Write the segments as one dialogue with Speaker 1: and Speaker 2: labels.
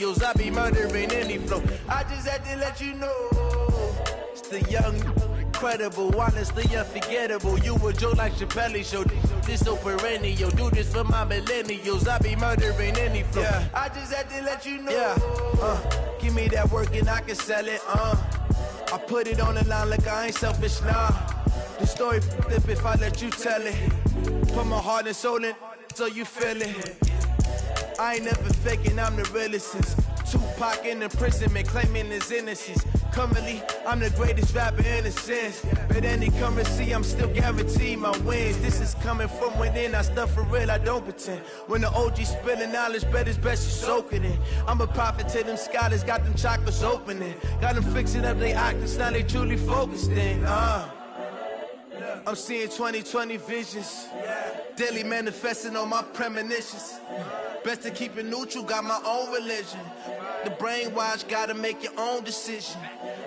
Speaker 1: millennials, I be murdering any flow. I just had to let you know, it's the young, incredible, honestly unforgettable. You a joke like Chappelle Show, this so perennial. Do this for my millennials, I be murdering any flow. Yeah. I just had to let you know. Yeah. Give me that work and I can sell it. I put it on the line like I ain't selfish, nah. The story flip if I let you tell it. Put my heart and soul in so you feel it. I ain't never faking, I'm the realest since Tupac in imprisonment, claiming his innocence. Currently, I'm the greatest rapper in a sense. But any currency, I'm still guaranteed my wins. This is coming from within, I stuff for real, I don't pretend. When the OG spilling knowledge, bet it's best you soak it in. I'm a prophet to them scholars, got them chakras opening. Got them fixing up their octaves, now they truly focused in. I'm seeing 2020 visions, daily manifesting on my premonitions. Best to keep it neutral, got my own religion. The brainwash, gotta make your own decision.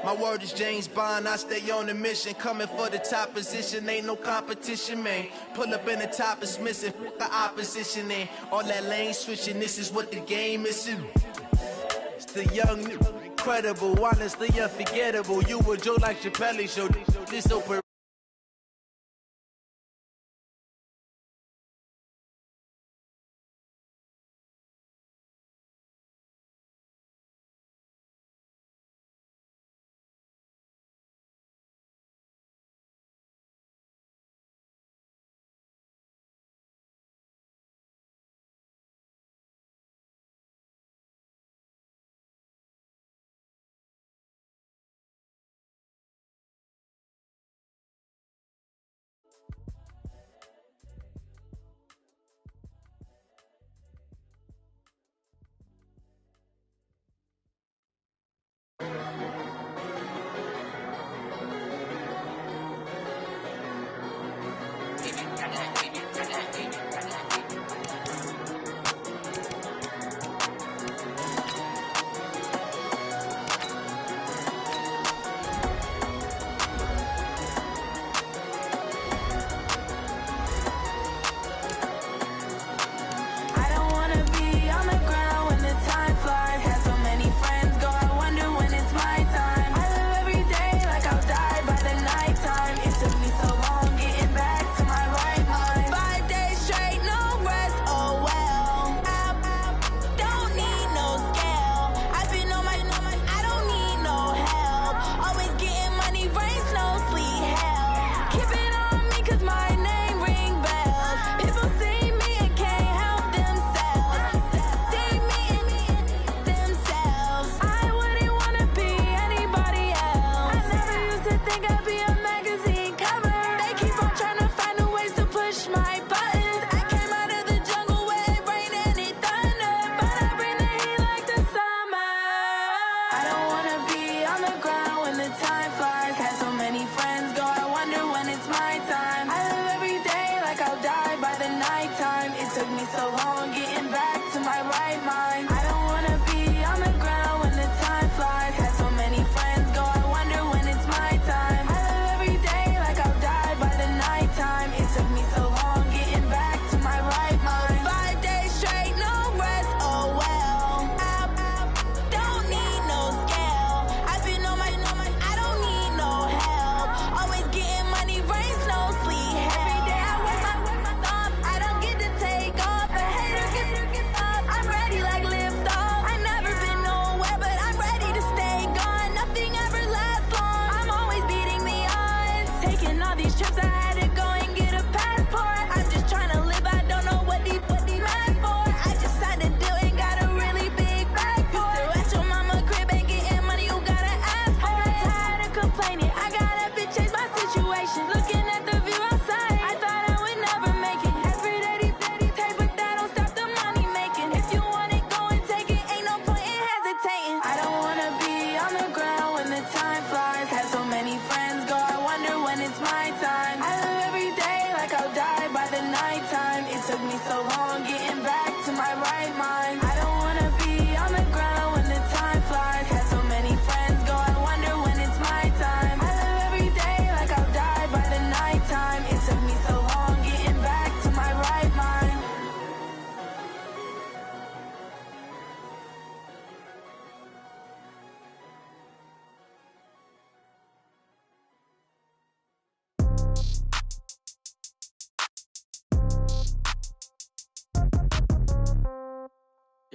Speaker 1: My word is James Bond, I stay on a mission. Coming for the top position, ain't no competition, man. Pull up in the top is missing, the opposition in. All that lane switching, this is what the game is. It's the young, incredible, honestly unforgettable. You a joke like Chappelle Show, this so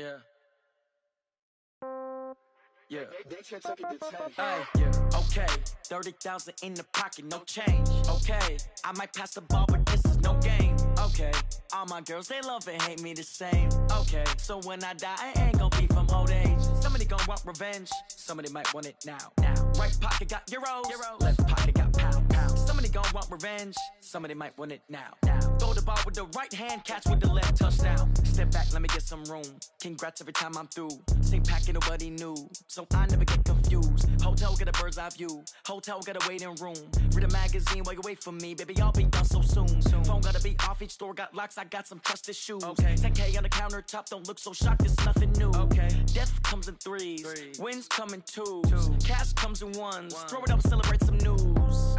Speaker 1: Yeah. Yeah.
Speaker 2: Hey, okay, 30,000 in the pocket, no change. Okay, I might pass the ball, but this is no game. Okay, all my girls, they love and hate me the same. Okay, so when I die, I ain't gonna be from old age. Somebody gon' want revenge, somebody might want it now. Right pocket got euros, left pocket got pound. Somebody gon' want revenge, somebody might want it now. Throw the ball with the right hand, catch with the left, touchdown. Step back, let me get some room. Congrats every time I'm through. Same packet, nobody knew, so I never get confused. Hotel get a bird's eye view, hotel get a waiting room. Read a magazine while you wait for me, baby, I'll be done so soon. Phone gotta be off, each store got locks, I got some trusted shoes. 10K on the countertop, don't look so shocked, it's nothing new. Death comes in threes, wins come in twos, cash comes in ones. Throw it up, celebrate some news.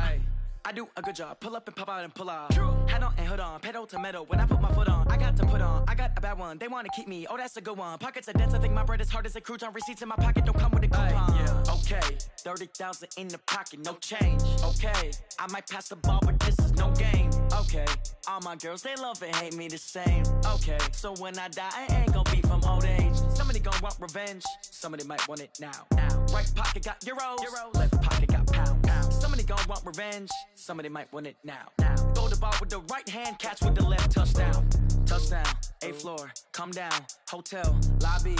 Speaker 2: I do a good job, pull up and pop out and pull out. Hat on and hood on, pedal to metal. When I put my foot on, I got to put on. I got a bad one, they wanna keep me, oh that's a good one. Pockets are dense, I think my bread is hard as a crouton. Receipts in my pocket don't come with a coupon. Okay, 30,000 in the pocket, no change. Okay, I might pass the ball, but this is no game. Okay, all my girls, they love and hate me the same. Okay, so when I die, I ain't gonna be from old age. Somebody gon' want revenge, somebody might want it now. Right pocket got euros, left pocket got pound. Somebody gon' want revenge, somebody might want it now. Throw the ball with the right hand, catch with the left, touchdown. Touchdown, 8th floor, come down, hotel, lobby.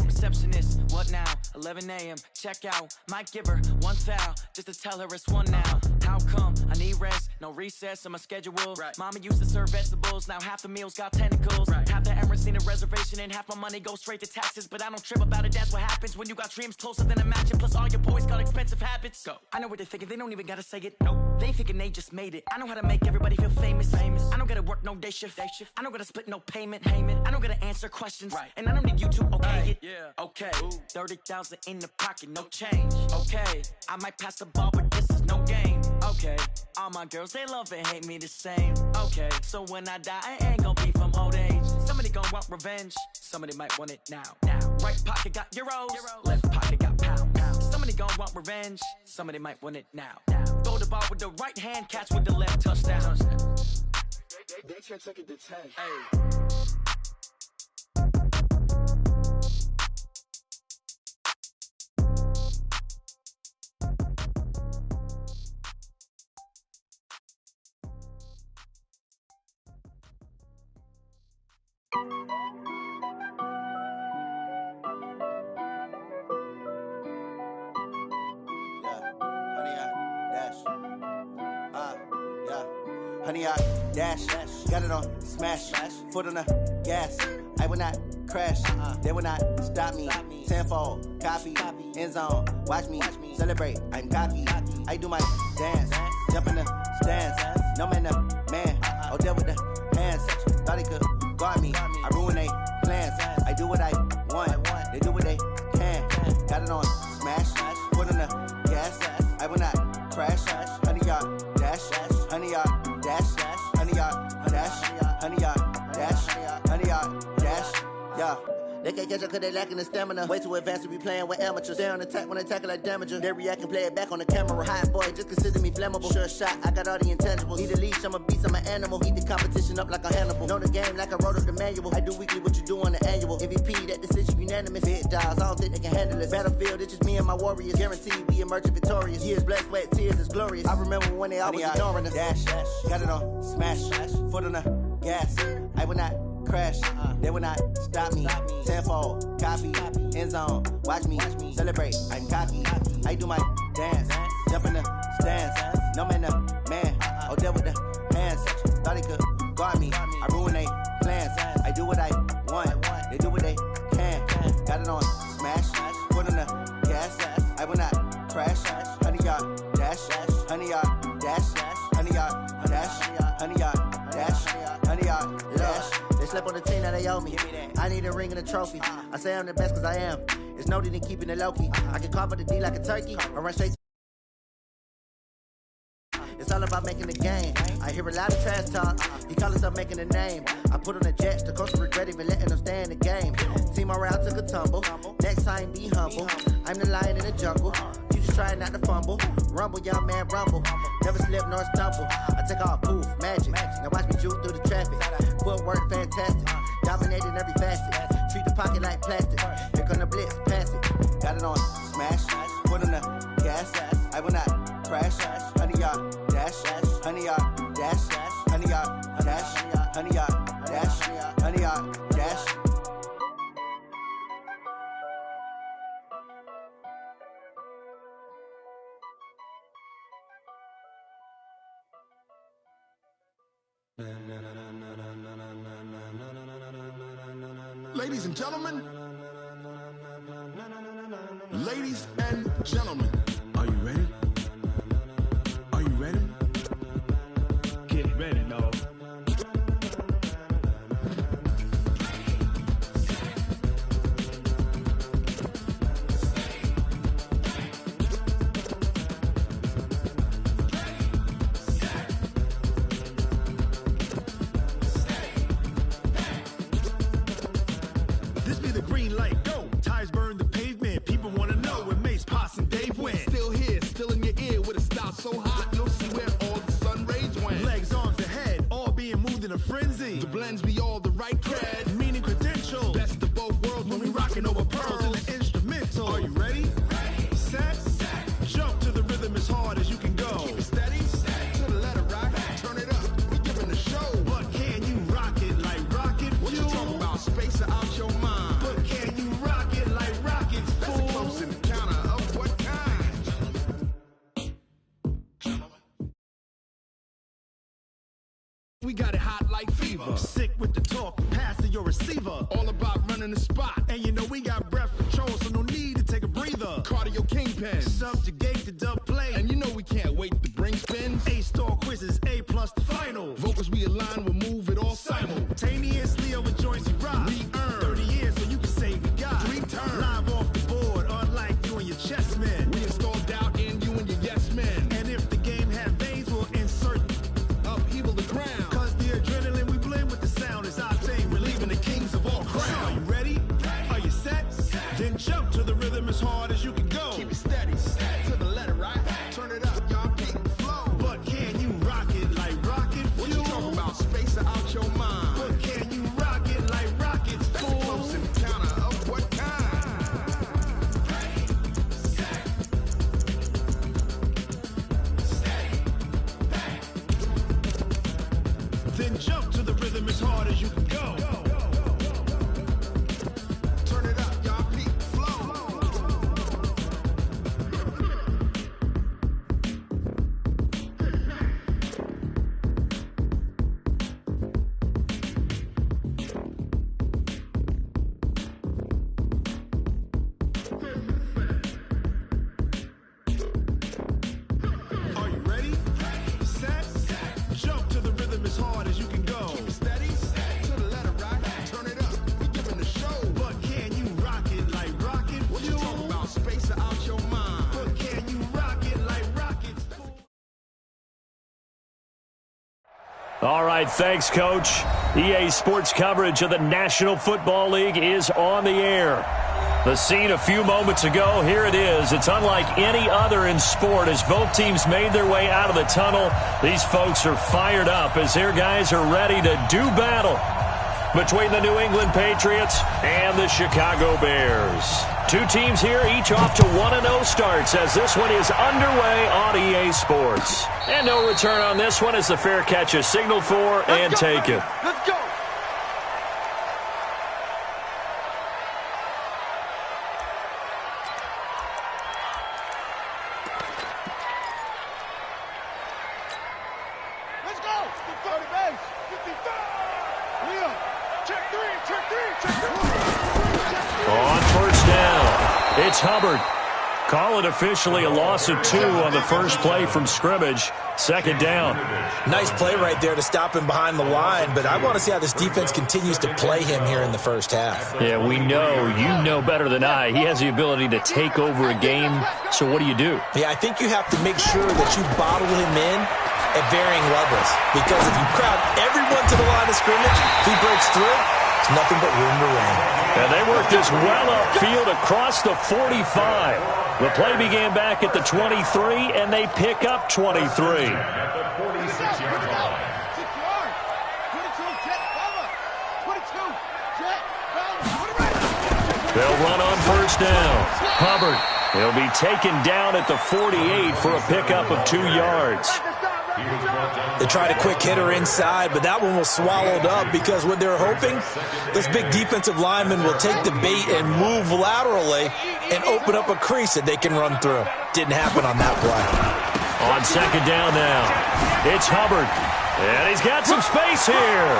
Speaker 2: Receptionist, what now? 11 a.m., check out. Might give her one foul, just to tell her it's one now. How come? I need rest, no recess in my schedule. Mama used to serve vegetables, now half the meals got tentacles. Half the errands need a reservation and half my money goes straight to taxes. But I don't trip about it, that's what happens when you got dreams closer than a mansion. Plus all your boys got expensive habits. Go. I know what they're thinking, they don't even gotta say it. Nope. They ain't thinking they just made it. I know how to make everybody feel famous. I don't gotta work no day shift. I don't gotta split no payment. I don't gotta answer questions. And I don't need you to okay it. Okay, 30,000 in the pocket, no change. Okay, I might pass the ball, but this is no game. Okay, all my girls, they love and hate me the same. Okay, so when I die, I ain't gonna be from old age. Somebody gon' want revenge, somebody might want it now. Right pocket got euros, left pocket got pound. Somebody gon' want revenge, somebody might want it now. Throw the ball with the right hand, catch with the left, touchdown.
Speaker 3: They took it to 10.
Speaker 4: Honey, I dash, got it on smash, foot on the gas. I will not crash, they will not stop me. Tenfold, copy, end zone, watch me celebrate. I'm cocky, I do my dance, jump in the stands. No man, the man, oh, deal with the hands. Thought he could guard me, I ruin they plans. I do what I want, they do what they can. Got it on smash, foot on the gas. I will not crash, honey, y'all dash, honey, y'all dash, honey, y'all dash, honey, y'all dash, honey, y'all dash, yeah. They can't catch up cause they lacking the stamina. Way too advanced to be playing with amateurs. Stay on attack when they tackle like damager. They react and play it back on the camera. Hot boy, just consider me flammable. Sure shot, I got all the intangibles. Need a leash, I'm a beast, I'm an animal. Eat the competition up like a Hannibal. Know the game like I wrote up the manual. I do weekly what you do on the annual. MVP, that decision unanimous. Hit dials, I don't think they can handle it. Battlefield, it's just me and my warriors. Guaranteed we emerging victorious. Years, blood, sweat, tears, it's glorious. I remember when they always ignoring us. Dash, got it on smash, foot on the gas. I will not crash, they will not stop me. Tenfold, copy, end zone, watch me celebrate. I'm cocky, I do my dance, jump in the stands. No man, the man, oh, deal with the hands. Thought he could guard me, I ruin they plans. I do what I want, they do what they can. Got it on smash, foot on the gas. I will not crash, honey, y'all dash, honey, y'all dash, honey, y'all dash, honey, y'all dash, honey, y'all dash. They slept on the team, now they owe me. I need a ring and a trophy. I say I'm the best cause I am. It's no need in keeping it low-key. I can carve the D like a turkey or run straight. It's all about making the game. I hear a lot of trash talk. He call himself making a name. I put on the jets. The coach regret even letting them stay in the game. Team morale took a tumble. Next time be humble. I'm the lion in the jungle. You just trying not to fumble. Rumble, young man, rumble. Never slip nor stumble. I take off, poof, magic. Now watch me juke through the traffic. Footwork fantastic. dominating every facet. Treat the pocket like plastic. Here come the blitz, pass it. Got it on smash, foot on the gas. I will not crash. 100-yard dash, 100-yard dash, 100-yard dash, 100-yard dash, 100-yard dash.
Speaker 3: Ladies and gentlemen, ladies and gentlemen, are you ready? Are you ready? Get ready, dog. This be the green light, go. Tires burn the pavement. People wanna know when Mace, Potts, and Dave went. Still here, still in your ear with a style so hot, you'll see where all the sun rays went. Legs, arms, and head, all being moved in a frenzy. The blends be all the right cred, meaning credentials. Best of both worlds when we rockin' over pearls in the instrumental. Are you ready? Set, jump to the rhythm as hard as you can go. Keep it steady, to the letter right, turn it up, we giving the show. But can you rock it like rocket fuel? What you talking about, space out your mind? But can you rock it like rockets, fool? That's a close encounter of what kind? We got it hot like fever. Sick with the talk, passing your receiver. All about running the spot. And you know we got breath control, so no need to take a breather. Cardio kingpin, subjugate the dub play. And you know we can't wait to bring spins. A-star quizzes, A+ the final. Vocals we align, we'll move it all simultaneously over joints we rock. We earn 30 years, so you can say we got 3 turns. Live off the board, unlike you and your chess men. We install doubt in you and your yes men. And if the game had veins, we'll insert upheaval the ground. Cause the adrenaline we blend with the sound is our thing. We're leaving the kings of all crowns. Are you ready? Are you set? Then jump to the rhythm as hard as you can go. Keep it steady, to the letter right. Turn it up, y'all keep the flow. But can you rock it like rocket fuel? What you talking about, space out your mind? But can you rock it like rockets, fool? That's a close encounter of what kind? Then jump to the rhythm as hard as you can go. Turn it up, y'all peak flow. Are you ready? Set, jump to the rhythm as hard as you can go. Keep it steady, to the letter right. Turn it up, we giving the show. But can you rock it like rocket fuel? What you talking about, space out your mind? But can you rock it like rockets, fool?
Speaker 5: All right, thanks, Coach. EA Sports coverage of the National Football League is on the air. The scene a few moments ago, here it is. It's unlike any other in sport as both teams made their way out of the tunnel. These folks are fired up as their guys are ready to do battle between the New England Patriots and the Chicago Bears. Two teams here, each off to 1-0 starts as this one is underway on EA Sports. And no return on this one as the fair catch is signaled for and taken.
Speaker 3: Let's go! Let's go! 30 base! 55! Leo! Check three!
Speaker 5: On first down, it's Hubbard. Call it officially a loss of 2 on the first play from scrimmage. Second down.
Speaker 6: Nice play right there to stop him behind the line, but I want to see how this defense continues to play him here in the first half.
Speaker 5: Yeah, we know. You know better than I. He has the ability to take over a game. So what do you do?
Speaker 6: Yeah, I think you have to make sure that you bottle him in at varying levels. Because if you crowd everyone to the line of scrimmage, if he breaks through, it's nothing but room to run.
Speaker 5: And they work this well upfield across the 45. The play began back at the 23, and they pick up 23.
Speaker 3: At the 46-yard line. 6 yards. 22, jet cover. 22.
Speaker 5: They'll run on first down. Hubbard, he'll be taken down at the 48 for a pickup of 2 yards.
Speaker 6: They tried a quick hitter inside, but that one was swallowed up because what they're hoping, this big defensive lineman will take the bait and move laterally and open up a crease that they can run through. Didn't happen on that play.
Speaker 5: On second down now, it's Hubbard, and he's got some space here.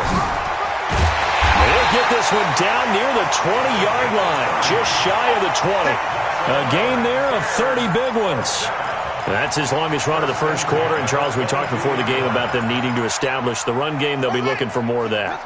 Speaker 5: He'll get this one down near the 20-yard line, just shy of the 20. A gain there of 30 big ones. That's his longest run of the first quarter. And, Charles, we talked before the game about them needing to establish the run game. They'll be looking for more of that.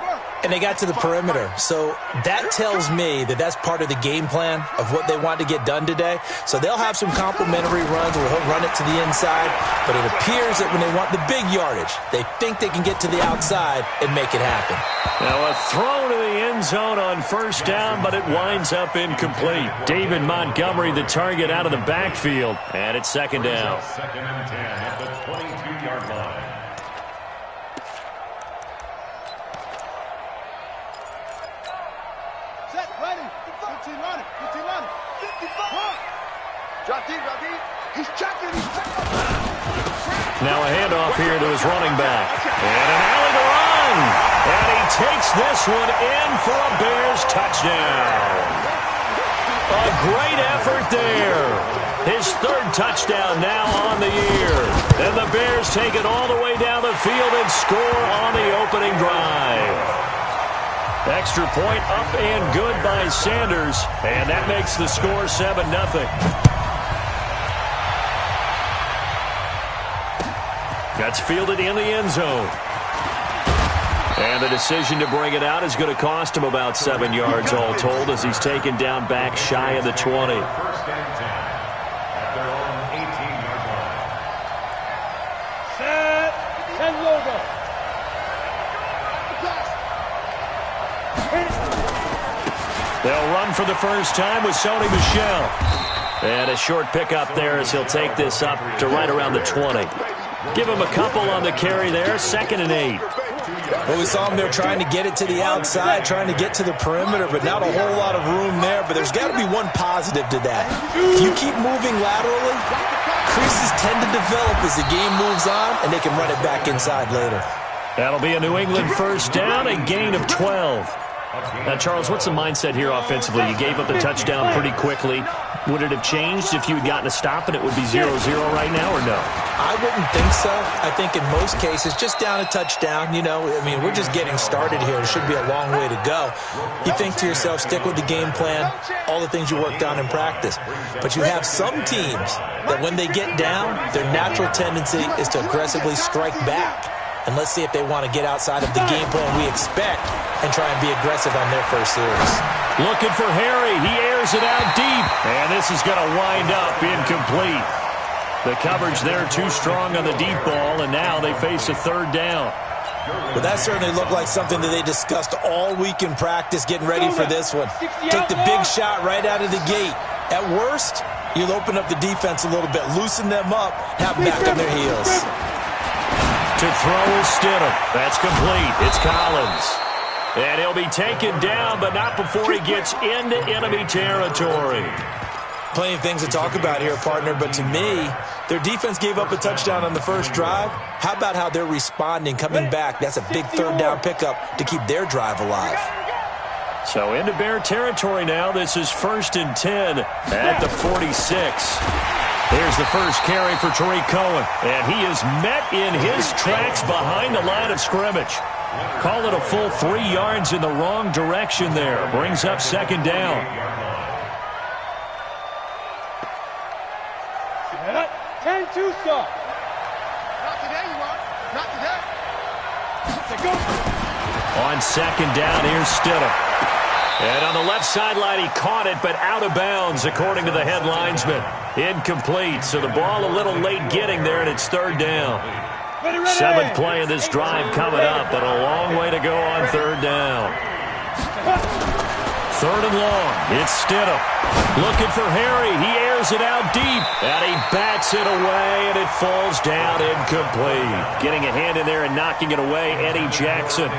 Speaker 6: And they got to the perimeter. So that tells me that that's part of the game plan of what they want to get done today. So they'll have some complimentary runs where he'll run it to the inside. But it appears that when they want the big yardage, they think they can get to the outside and make it happen.
Speaker 5: Now a throw to the end zone on first down, but it winds up incomplete. David Montgomery, the target out of the backfield. And it's second down.
Speaker 7: Second and 10 at the 22-yard line.
Speaker 3: Set, ready. 15 running. 15 running. 55. Drop deep. He's checking.
Speaker 5: Now a handoff here to his running back. And an alley to run. And he takes this one in for a Bears touchdown. A great effort there. His third touchdown now on the year. And the Bears take it all the way down the field and score on the opening drive. Extra point up and good by Sanders. And that makes the score 7-0. That's fielded in the end zone. And the decision to bring it out is going to cost him about 7 yards all told as he's taken down back shy of the 20.
Speaker 7: First and 10 at their own 18-yard line.
Speaker 3: Set. 10 logo.
Speaker 5: They'll run for the first time with Sony Michel. And a short pickup there as he'll take this up to right around the 20. Give him a couple on the carry there, 2nd and 8.
Speaker 6: Well, we saw him there trying to get it to the outside, trying to get to the perimeter, but not a whole lot of room there. But there's got to be one positive to that. If you keep moving laterally, creases tend to develop as the game moves on, and they can run it back inside later.
Speaker 5: That'll be a New England first down, a gain of 12. Now, Charles, what's the mindset here offensively? You gave up the touchdown pretty quickly. Would it have changed if you had gotten a stop and it would be 0-0 right now, or no?
Speaker 6: I wouldn't think so. I think in most cases, just down a touchdown, we're just getting started here. It should be a long way to go. You think to yourself, stick with the game plan, all the things you worked on in practice. But you have some teams that when they get down, their natural tendency is to aggressively strike back. And let's see if they want to get outside of the game plan we expect and try and be aggressive on their first series.
Speaker 5: Looking for Harry. He airs it out deep. And this is going to wind up incomplete. The coverage there too strong on the deep ball, and now they face a third down.
Speaker 6: Well, that certainly looked like something that they discussed all week in practice getting ready for this one. Take the big shot right out of the gate. At worst, you'll open up the defense a little bit, loosen them up, have them back on their heels.
Speaker 5: To throw is Stidham. That's complete. It's Collins. And he'll be taken down, but not before he gets into enemy territory.
Speaker 6: Plenty of things to talk about here, partner, but to me, their defense gave up a touchdown on the first drive. How about how they're responding, coming back? That's a big third down pickup to keep their drive alive.
Speaker 5: So into Bear territory now. This is 1st and 10 at the 46. Here's the first carry for Tariq Cohen, and he is met in his tracks behind the line of scrimmage. Call it a full 3 yards in the wrong direction there. Brings up 2nd down.
Speaker 3: 10-2 stop. Not today, you are. Not today.
Speaker 5: On 2nd down, here's Stidham. And on the left sideline, he caught it, but out of bounds, according to the head linesman. Incomplete, so the ball a little late getting there, and it's 3rd down. 7th play of this drive coming up, but a long way to go on 3rd down. 3rd and long. It's Stidham. Looking for Harry. He airs it out deep. And he bats it away, and it falls down incomplete. Getting a hand in there and knocking it away, Eddie Jackson.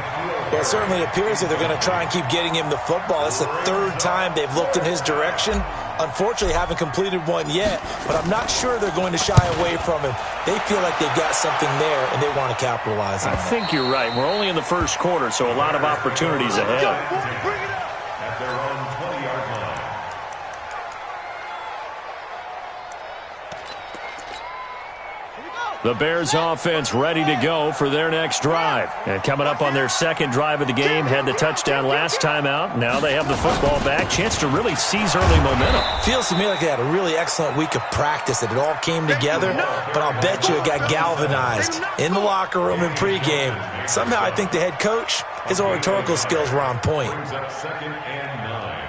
Speaker 6: Well, it certainly appears that they're going to try and keep getting him the football. It's the 3rd time they've looked in his direction. Unfortunately, haven't completed one yet, but I'm not sure they're going to shy away from him. They feel like they've got something there, and they want to capitalize on it.
Speaker 5: I think you're right. We're only in the first quarter, so a lot of opportunities ahead.
Speaker 7: At their own 20-yard line.
Speaker 5: The Bears offense ready to go for their next drive. And coming up on their 2nd drive of the game, had the touchdown last time out. Now they have the football back. Chance to really seize early momentum.
Speaker 6: Feels to me like they had a really excellent week of practice, that it all came together. But I'll bet you it got galvanized in the locker room in pregame. Somehow I think the head coach, his oratorical skills were on point.
Speaker 7: Brings up 2nd and 9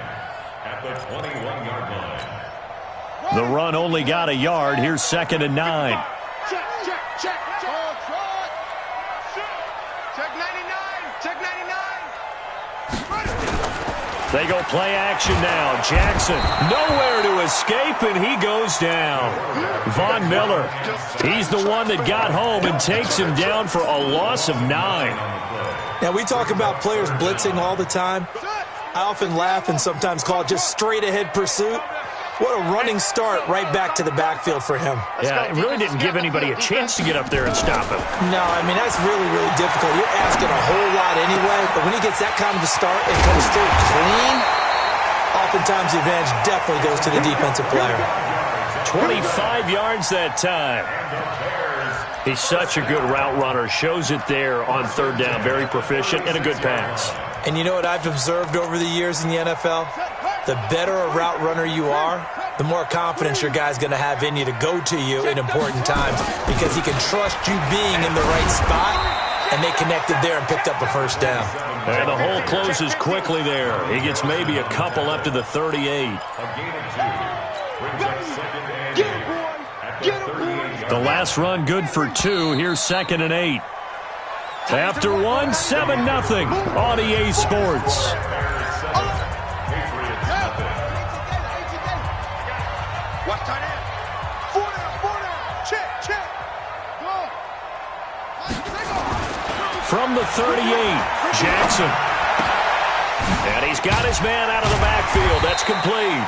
Speaker 7: at the 21-yard line.
Speaker 5: The run only got a yard. Here's 2nd and 9.
Speaker 3: Check. Check 99. Check 99.
Speaker 5: They go play action now. Jackson nowhere to escape, and he goes down. Von Miller, he's the one that got home and takes him down for a loss of 9.
Speaker 6: Now, we talk about players blitzing all the time. I often laugh and sometimes call it just straight-ahead pursuit. What a running start right back to the backfield for him.
Speaker 5: Yeah, it really didn't give anybody a chance to get up there and stop him.
Speaker 6: No, I mean, that's really, really difficult. You're asking a whole lot anyway, but when he gets that kind of a start and comes through clean, oftentimes the advantage definitely goes to the defensive player.
Speaker 5: 25 yards that time. He's such a good route runner. Shows it there on 3rd down. Very proficient and a good pass.
Speaker 6: And you know what I've observed over the years in the NFL? The better a route runner you are, the more confidence your guy's going to have in you to go to you in important times, because he can trust you being in the right spot, and they connected there and picked up a 1st down.
Speaker 5: And the hole closes quickly there. He gets maybe a couple up to the 38.
Speaker 7: A gain of 2. Brings up 2nd and 8 at the 38-yard
Speaker 5: The last run good for 2. Here's 2nd and 8. After 1, 7-0 on EA Sports. From the 38, Jackson. And he's got his man out of the backfield. That's complete.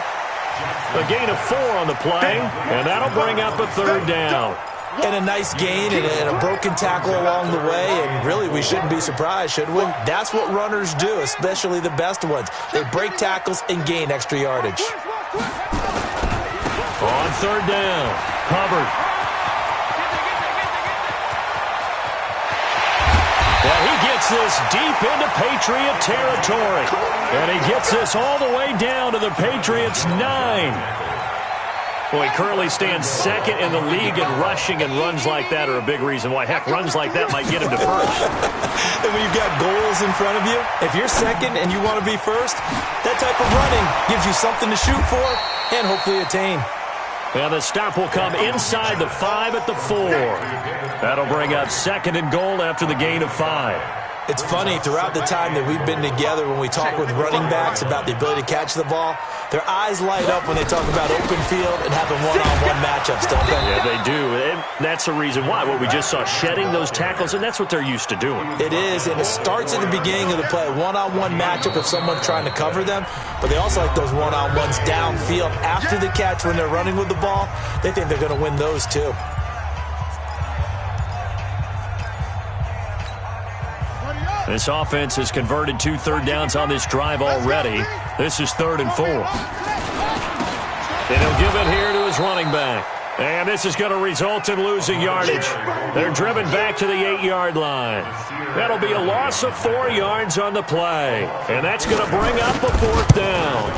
Speaker 5: A gain of 4 on the play, and that'll bring up a 3rd down.
Speaker 6: And a nice gain and a broken tackle along the way, and really we shouldn't be surprised, should we? That's what runners do, especially the best ones. They break tackles and gain extra yardage.
Speaker 5: On 3rd down, Hubbard. Well, he gets this deep into Patriot territory. And he gets this all the way down to the Patriots' 9. Well, he currently stands 2nd in the league in rushing, and runs like that are a big reason why. Heck, runs like that might get him to 1st.
Speaker 6: And when you've got goals in front of you, if you're 2nd and you want to be 1st, that type of running gives you something to shoot for and hopefully attain.
Speaker 5: And the stop will come inside the 5 at the 4. That'll bring up 2nd and goal after the gain of 5.
Speaker 6: It's funny, throughout the time that we've been together, when we talk with running backs about the ability to catch the ball, their eyes light up when they talk about open field and having one-on-one matchups, don't they?
Speaker 5: Yeah, they do. And that's the reason why. What we just saw, shedding those tackles, and that's what they're used to doing.
Speaker 6: It is, and it starts at the beginning of the play, a one-on-one matchup if someone's trying to cover them, but they also like those one-on-ones downfield after the catch when they're running with the ball. They think they're going to win those too.
Speaker 5: This offense has converted 2 third downs on this drive already. This is 3rd and 4. And he'll give it here to his running back. And this is going to result in losing yardage. They're driven back to the 8-yard line. That'll be a loss of 4 yards on the play. And that's going to bring up a 4th down.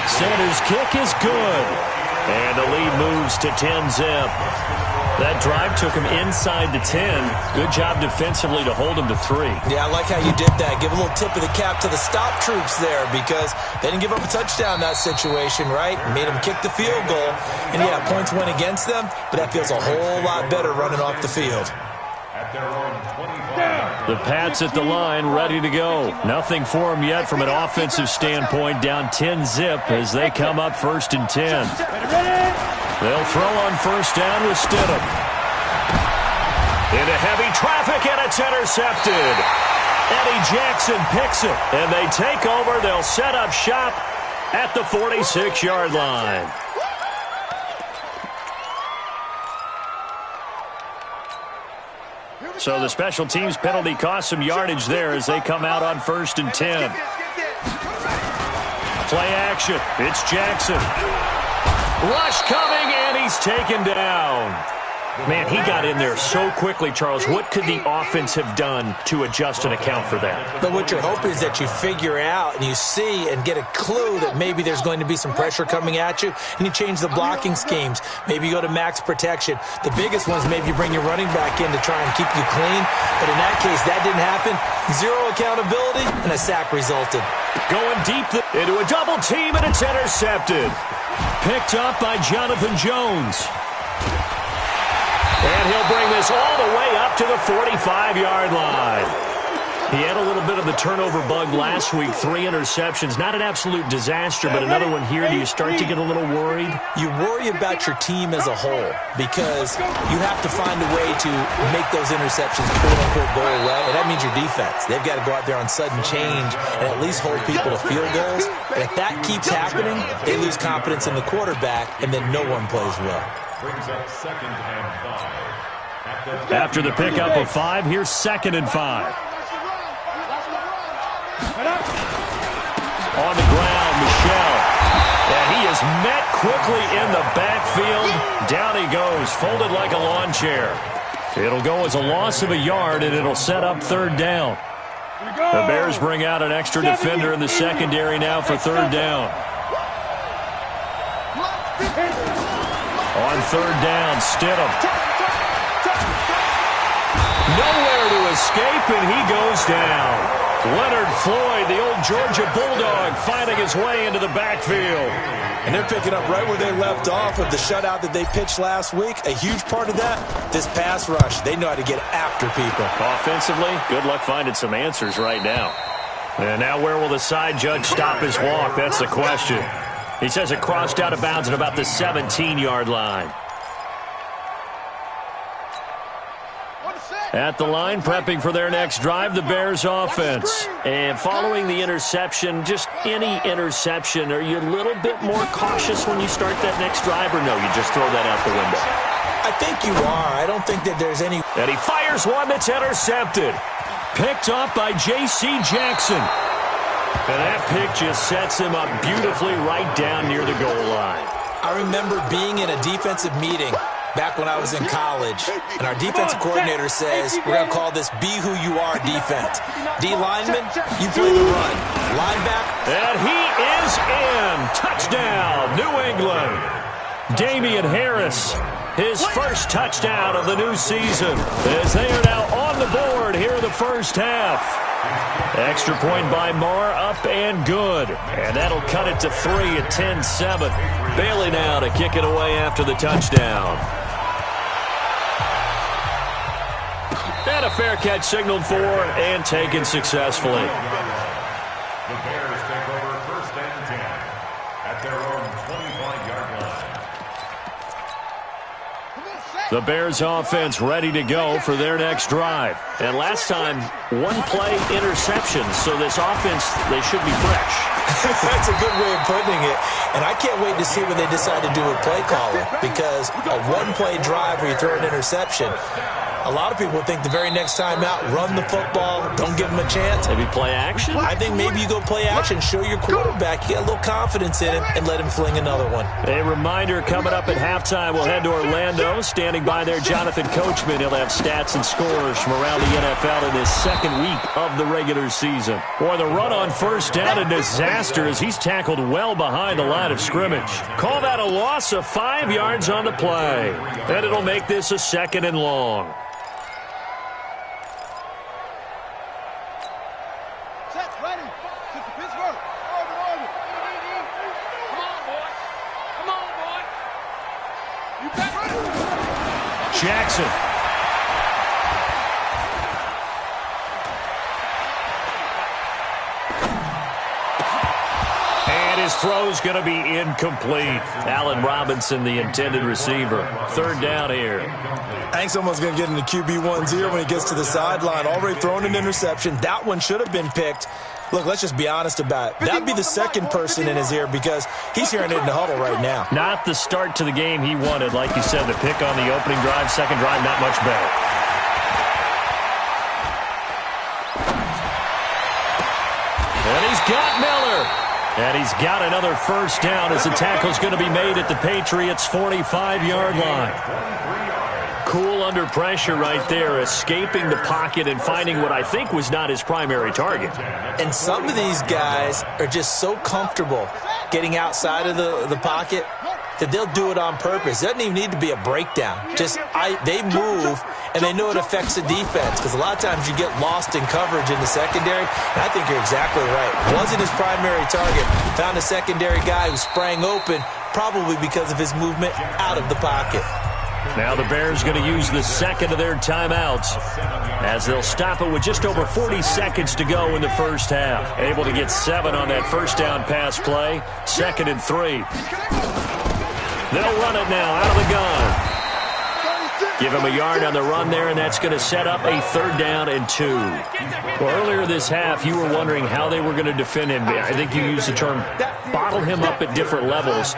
Speaker 5: Center's kick is good. And the lead moves to 10-zip. That drive took him inside the 10. Good job defensively to hold him to 3.
Speaker 6: Yeah, I like how you did that. Give a little tip of the cap to the stop troops there, because they didn't give up a touchdown in that situation, right? Made them kick the field goal. And yeah, points went against them, but that feels a whole lot better running off the field.
Speaker 7: At their own 25.
Speaker 5: The Pats at the line, ready to go. Nothing for them yet from an offensive standpoint, down 10-zip as they come up 1st and 10. They'll throw on 1st down with Stidham. Into heavy traffic, and it's intercepted. Eddie Jackson picks it, and they take over. They'll set up shop at the 46-yard line. So the special teams penalty cost some yardage there as they come out on 1st and 10. Play action. It's Jackson. Rush coming, and he's taken down. Man, he got in there so quickly, Charles. What could the offense have done to adjust and account for that?
Speaker 6: But what you're hoping is that you figure out and you see and get a clue that maybe there's going to be some pressure coming at you, and you change the blocking schemes. Maybe you go to max protection. The biggest ones, maybe you bring your running back in to try and keep you clean. But in that case, that didn't happen. Zero accountability, and a sack resulted.
Speaker 5: Going deep into a double team, and it's intercepted. Picked up by Jonathan Jones. And he'll bring this all the way up to the 45-yard line. He had a little bit of the turnover bug last week, 3 interceptions. Not an absolute disaster, but another one here. Do you start to get a little worried?
Speaker 6: You worry about your team as a whole because you have to find a way to make those interceptions, quote-unquote, go away. And that means your defense. They've got to go out there on sudden change and at least hold people to field goals. And if that keeps happening, they lose confidence in the quarterback, and then no one plays well.
Speaker 7: Brings up 2nd and 5.
Speaker 5: After the pickup of 5, here's 2nd and 5. On the ground, Michel. And he is met quickly in the backfield. Down he goes, folded like a lawn chair. It'll go as a loss of a yard, and it'll set up 3rd down. The Bears bring out an extra defender in the secondary now for 3rd down. On 3rd down, Stidham. Nowhere to escape, and he goes down. Leonard Floyd, the old Georgia Bulldog, finding his way into the backfield.
Speaker 6: And they're picking up right where they left off with the shutout that they pitched last week. A huge part of that, this pass rush. They know how to get after people.
Speaker 5: Offensively, good luck finding some answers right now. And now where will the side judge stop his walk? That's the question. He says it crossed out of bounds at about the 17-yard line. At the line, prepping for their next drive, the Bears offense. And following the interception, just any interception, are you a little bit more cautious when you start that next drive, or no, you just throw that out the window?
Speaker 6: I think you are. I don't think that there's any...
Speaker 5: And he fires one that's intercepted. Picked up by J.C. Jackson. And that pick just sets him up beautifully right down near the goal line.
Speaker 6: I remember being in a defensive meeting back when I was in college, and our defensive coordinator says, we're going to call this Be Who You Are defense. D lineman, you play the run. Linebacker.
Speaker 5: And he is in. Touchdown, New England. Damian Harris, his first touchdown of the new season, as they are now on the board here in the first half. Extra point by Marr, up and good. And that'll cut it to 3 at 10-7. Bailey now to kick it away after the touchdown. And a fair catch signaled for and taken successfully.
Speaker 7: The Bears take over 1st and 10 at their own 25-yard line.
Speaker 5: The Bears offense ready to go for their next drive. And last time, 1-play interception, so this offense, they should be fresh.
Speaker 6: That's a good way of putting it. And I can't wait to see what they decide to do with play calling, because a 1-play drive where you throw an interception, a lot of people think the very next time out, run the football, don't give them a chance.
Speaker 5: Maybe play action?
Speaker 6: I think maybe you go play action, show your quarterback, you get a little confidence in him, and let him fling another one.
Speaker 5: A reminder, coming up at halftime, we'll head to Orlando. Standing by there, Jonathan Coachman. He'll have stats and scores from around the NFL in his 2nd week of the regular season. Or the run on 1st down, a disaster as he's tackled well behind the line of scrimmage. Call that a loss of 5 yards on the play. And it'll make this a 2nd and long. Jackson. his throw's going to be incomplete. Allen Robinson, the intended receiver. Third down here.
Speaker 6: I think someone's going to get into QB1's ear when he gets to the sideline. Already thrown an interception. That one should have been picked. Look, let's just be honest about it. That'd be the second person in his ear because he's hearing it in the huddle right now.
Speaker 5: Not the start to the game he wanted. Like you said, the pick on the opening drive, second drive, not much better. And he's got Miller. And he's got another first down as the tackle's going to be made at the Patriots' 45-yard line. Cool under pressure right there, escaping the pocket and finding what I think was not his primary target.
Speaker 6: And some of these guys are just so comfortable getting outside of the pocket that they'll do it on purpose. It doesn't even need to be a breakdown. They move, and they know it affects the defense because a lot of times you get lost in coverage in the secondary, and I think you're exactly right. Wasn't his primary target. Found a secondary guy who sprang open, probably because of his movement out of the pocket.
Speaker 5: Now the Bears going to use the second of their timeouts as they'll stop it with just over 40 seconds to go in the first half. Able to get 7 on that first down pass play. 2nd and 3. They'll run it now out of the gun. Give him a yard on the run there, and that's going to set up a 3rd down and 2. Well, earlier this half, you were wondering how they were going to defend him. I think you used the term bottle him up at different levels.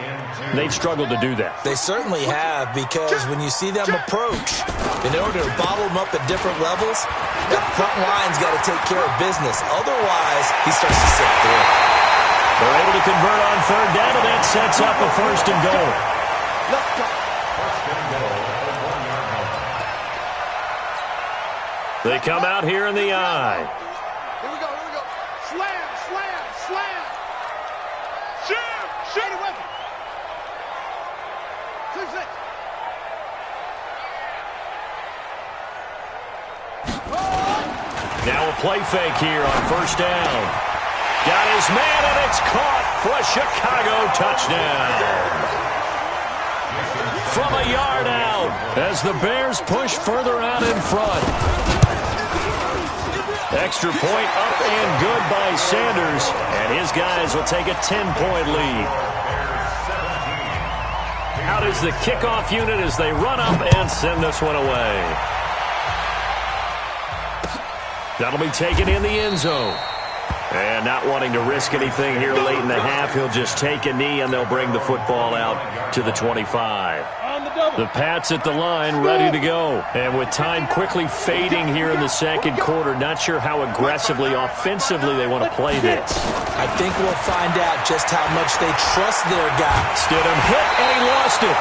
Speaker 5: They've struggled to do that.
Speaker 6: They certainly have, because when you see them approach, in order to bottle them up at different levels, that front line's got to take care of business. Otherwise, he starts to slip through.
Speaker 5: They're able to convert on 3rd down, and that sets up a 1st and goal. They come out here in the eye.
Speaker 3: Here we go. Slam. Shoot it with him. 2-6.
Speaker 5: Now a play fake here on 1st down. Got his man, and it's caught for a Chicago touchdown. From a yard out as the Bears push further out in front. Extra point up and good by Sanders, and his guys will take a 10-point lead. Out is the kickoff unit as they run up and send this one away. That'll be taken in the end zone. And not wanting to risk anything here late in the half, he'll just take a knee, and they'll bring the football out to the 25. The Pats at the line, ready to go. And with time quickly fading here in the second quarter, not sure how aggressively, offensively they want to play this.
Speaker 6: I think we'll find out just how much they trust their guy.
Speaker 5: Stidham hit, and he lost it.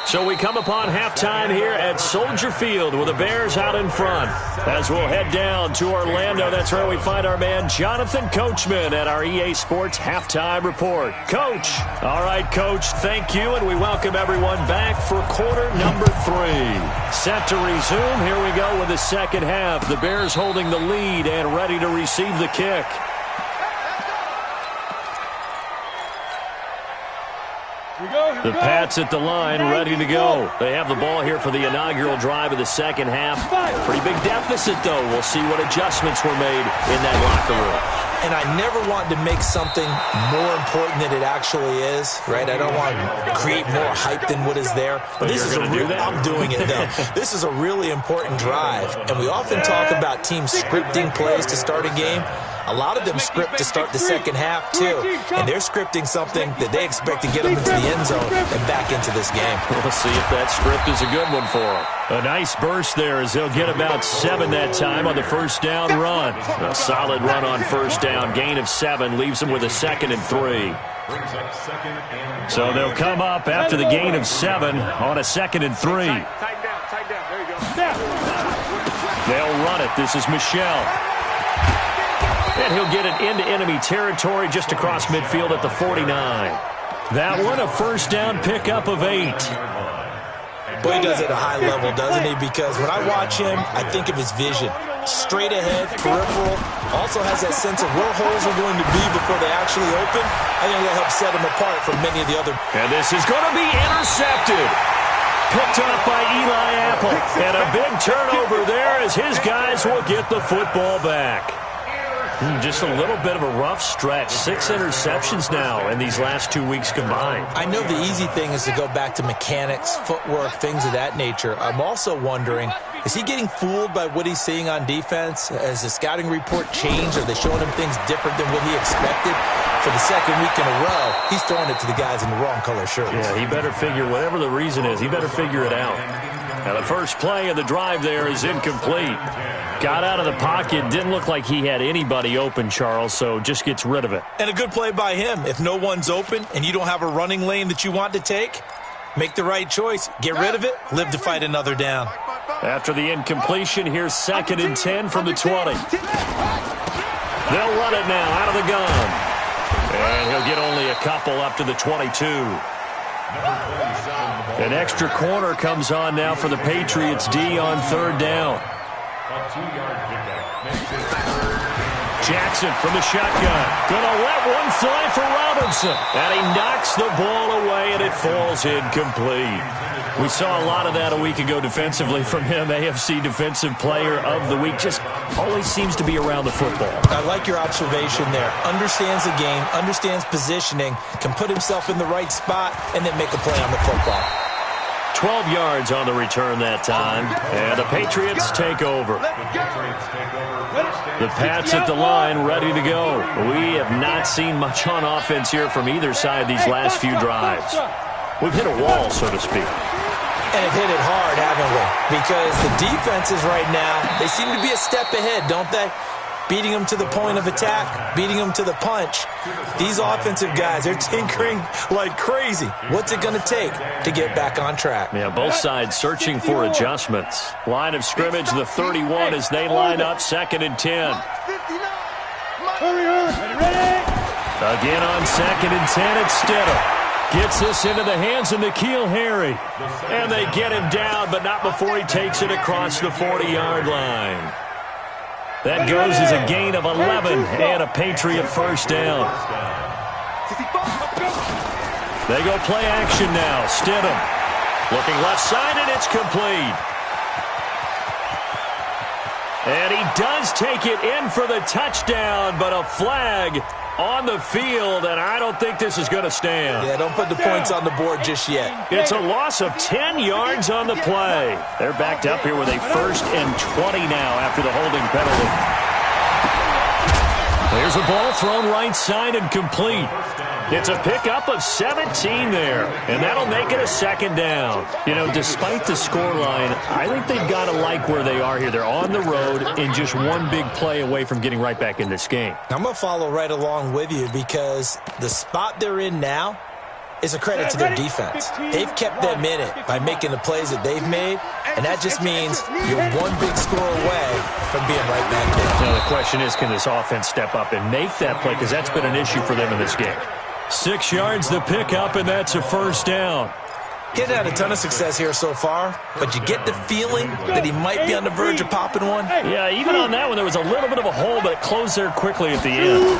Speaker 5: So we come upon halftime here at Soldier Field with the Bears out in front. As we'll head down to Orlando, that's where we find our man Jonathan Coachman at our EA Sports Halftime Report. Coach. All right, Coach, thank you, and we welcome everyone back for quarter number 3. Set to resume. Here we go with the second half. The Bears holding the lead and ready to receive the kick. The Pats at the line, ready to go. They have the ball here for the inaugural drive of the second half. Pretty big deficit, though. We'll see what adjustments were made in that locker room.
Speaker 6: And I never want to make something more important than it actually is, right? I don't want to create more hype than what is there.
Speaker 5: But this is
Speaker 6: I'm doing it, though. This is a really important drive. And we often talk about teams scripting plays to start a game. A lot of them script to start the second half, too. And they're scripting something that they expect to get them into the end zone and back into this game.
Speaker 5: We'll see if that script is a good one for them. A nice burst there as they'll get about 7 that time on the first down run. A solid run on first down. Gain of 7 leaves them with a 2nd and 3. So they'll come up after the gain of 7 on a 2nd and 3.
Speaker 3: Tighten down. There you go.
Speaker 5: They'll run it. This is Michelle. And he'll get it into enemy territory just across midfield at the 49. That one, a first down pickup of 8.
Speaker 6: Boy, he does it at a high level, doesn't he? Because when I watch him, I think of his vision. Straight ahead, peripheral. Also has that sense of where holes are going to be before they actually open. I think that helps set him apart from many of the other.
Speaker 5: And this is going to be intercepted. Picked off by Eli Apple. And a big turnover there as his guys will get the football back. Just a little bit of a rough stretch. 6 interceptions now in these last 2 weeks combined.
Speaker 6: I know the easy thing is to go back to mechanics, footwork, things of that nature. I'm also wondering, is he getting fooled by what he's seeing on defense? Has the scouting report changed? Are they showing him things different than what he expected? For the second week in a row, he's throwing it to the guys in the wrong color shirts.
Speaker 5: Yeah, he better figure, whatever the reason is, he better figure it out. Now the first play of the drive there is incomplete. Got out of the pocket, didn't look like he had anybody open, Charles, so just gets rid of it.
Speaker 6: And a good play by him. If no one's open and you don't have a running lane that you want to take, make the right choice. Get rid of it, live to fight another down.
Speaker 5: After the incompletion, here's 2nd and 10 from the 20. They'll run it now out of the gun. And he'll get only a couple up to the 22. An extra corner comes on now for the Patriots D on 3rd down. Jackson from the shotgun. Gonna let one fly for Robinson. And he knocks the ball away, and it falls incomplete. We saw a lot of that a week ago defensively from him. AFC Defensive Player of the Week. Just always seems to be around the football.
Speaker 6: I like your observation there. Understands the game, understands positioning, can put himself in the right spot, and then make a play on the football.
Speaker 5: 12 yards on the return that time. And the Patriots take over. The Pats at the line, ready to go. We have not seen much on offense here from either side these last few drives. We've hit a wall, so to speak.
Speaker 6: And have hit it hard, haven't we? Because the defenses right now, they seem to be a step ahead, don't they? Beating them to the point of attack, beating them to the punch. These offensive guys, they're tinkering like crazy. What's it going to take to get back on track?
Speaker 5: Yeah, both sides searching for adjustments. Line of scrimmage, the 31 as they line up, 2nd and 10. Again on 2nd and 10, it's Stidham. Gets this into the hands of N'Keal Harry. And they get him down, but not before he takes it across the 40-yard line. That goes as a gain of 11 and a Patriot first down. They go play action now. Stidham looking left side, and it's complete. And he does take it in for the touchdown, but a flag on the field, and I don't think this is going to stand.
Speaker 6: Yeah, don't put the points on the board just yet.
Speaker 5: It's a loss of 10 yards on the play. They're backed up here with a 1st and 20 now after the holding penalty. There's a ball thrown right side and complete. It's a pickup of 17 there, and that'll make it a 2nd down. You know, despite the scoreline, I think they've got to like where they are here. They're on the road and just one big play away from getting right back in this game.
Speaker 6: I'm going to follow right along with you because the spot they're in now is a credit to their defense. They've kept them in it by making the plays that they've made, and that just means you're one big score away from being right back there.
Speaker 5: Now the question is, can this offense step up and make that play? Because that's been an issue for them in this game. 6 yards the pickup, and that's a 1st down.
Speaker 6: He hasn't had a ton of success here so far, but you get the feeling that he might be on the verge of popping one.
Speaker 5: Yeah, even on that one, there was a little bit of a hole, but it closed there quickly at the end.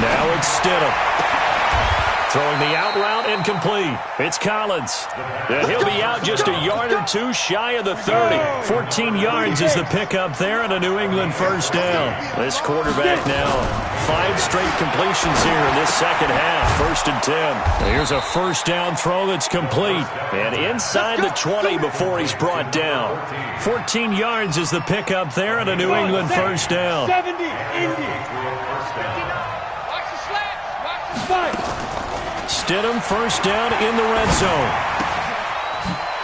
Speaker 5: Now it's Stidham. Throwing the out route incomplete. It's Collins. And he'll be out just a yard or two shy of the 30. 14 yards is the pickup there and a New England first down. This quarterback now 5 straight completions here in this second half. 1st and 10. Here's a first down throw that's complete. And inside the 20 before he's brought down. 14 yards is the pickup there and a New England first down.
Speaker 8: 70, Indy. Watch the slats. Watch the spike.
Speaker 5: Stidham first down in the red zone.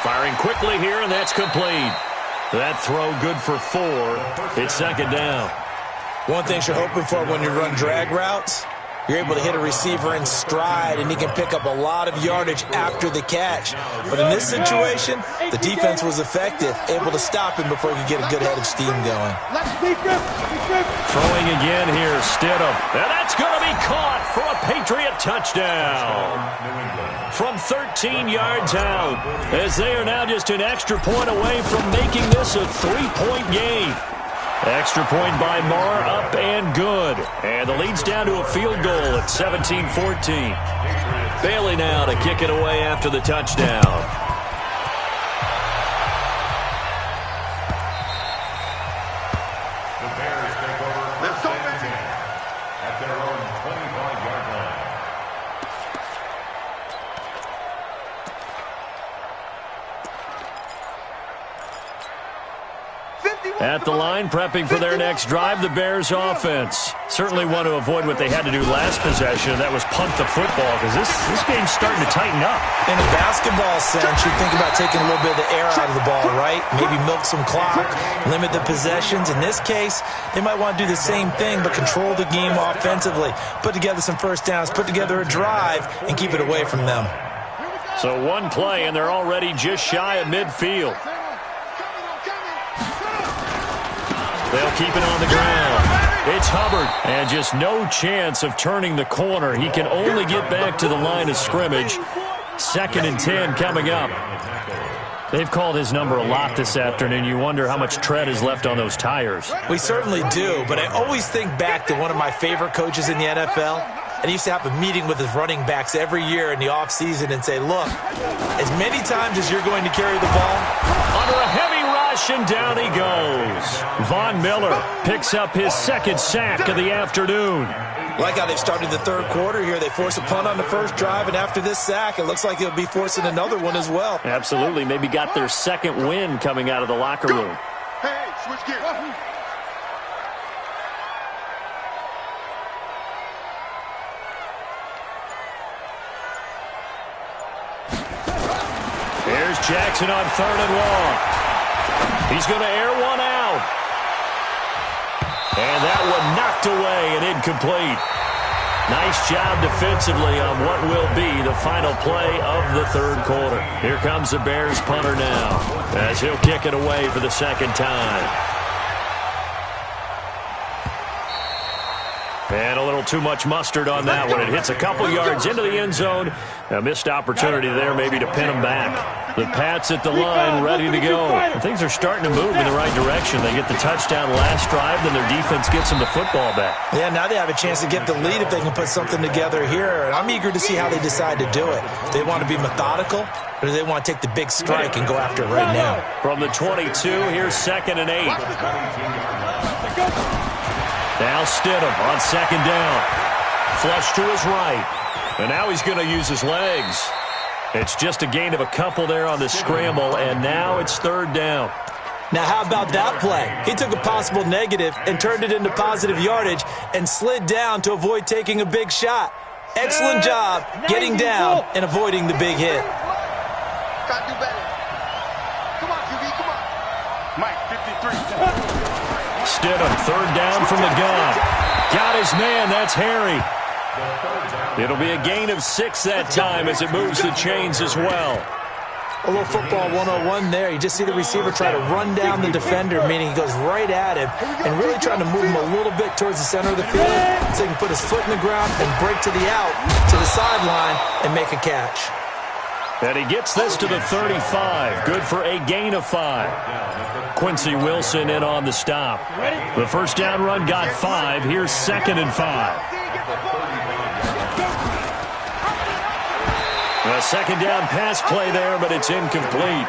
Speaker 5: Firing quickly here, and that's complete. That throw good for 4. It's 2nd down.
Speaker 6: One thing you're hoping for when you run drag routes, you're able to hit a receiver in stride, and he can pick up a lot of yardage after the catch. But in this situation, the defense was effective, able to stop him before he could get a good head of steam going.
Speaker 5: Throwing again here, Stidham. And that's going to be caught for a Patriot touchdown. From 13 yards out, as they are now just an extra point away from making this a 3-point game. Extra point by Marr, up and good. And the lead's down to a field goal at 17-14. Bailey now to kick it away after the touchdown. at the line, prepping for their next drive, the Bears offense. Certainly want to avoid what they had to do last possession, and that was punt the football, because this game's starting to tighten up.
Speaker 6: In a basketball sense, you think about taking a little bit of the air out of the ball, right? Maybe milk some clock, limit the possessions. In this case, they might want to do the same thing, but control the game offensively. Put together some first downs, put together a drive, and keep it away from them.
Speaker 5: So one play, and they're already just shy of midfield. They'll keep it on the ground. It's Hubbard, and just no chance of turning the corner. He can only get back to the line of scrimmage. 2nd and 10 coming up. They've called his number a lot this afternoon. You wonder how much tread is left on those tires.
Speaker 6: We certainly do, but I always think back to one of my favorite coaches in the NFL. And he used to have a meeting with his running backs every year in the offseason and say, look, as many times as you're going to carry the ball,
Speaker 5: under a heavy rush, and down he goes. Von Miller picks up his 2nd sack of the afternoon.
Speaker 6: Like how they've started the 3rd quarter here. They force a punt on the first drive, and after this sack, it looks like they'll be forcing another one as well.
Speaker 5: Absolutely. Maybe got their 2nd win coming out of the locker room.
Speaker 3: Hey, switch gears.
Speaker 5: Here's Jackson on 3rd and long. He's going to air one out. And that one knocked away and incomplete. Nice job defensively on what will be the final play of the 3rd quarter. Here comes the Bears punter now, as he'll kick it away for the 2nd time. And a little too much mustard on that one. It hits a couple yards into the end zone. A missed opportunity there maybe to pin them back. The Pats at the line ready to go. Things are starting to move in the right direction. They get the touchdown last drive, then their defense gets them the football back.
Speaker 6: Yeah, now they have a chance to get the lead if they can put something together here. And I'm eager to see how they decide to do it. Do they want to be methodical, or do they want to take the big strike and go after it right now?
Speaker 5: From the 22, here's 2nd and 8. Now Stidham on 2nd down. Flush to his right. And now he's going to use his legs. It's just a gain of a couple there on the scramble, and now it's 3rd down.
Speaker 6: Now how about that play? He took a possible negative and turned it into positive yardage and slid down to avoid taking a big shot. Excellent job getting down and avoiding the big hit.
Speaker 3: Gotta do better. Come on, QB, come on. Mike, 53.
Speaker 5: Stidham, 3rd down from the gun. Got his man, that's Harry. It'll be a gain of 6 that time as it moves the chains as well.
Speaker 6: A little football 101 there. You just see the receiver try to run down the defender, meaning he goes right at him and really trying to move him a little bit towards the center of the field so he can put his foot in the ground and break to the out, to the sideline, and make a catch.
Speaker 5: And he gets this to the 35. Good for a gain of 5. Quincy Wilson in on the stop. The first down run got 5. Here's 2nd and 5. A 2nd down pass play there, but it's incomplete.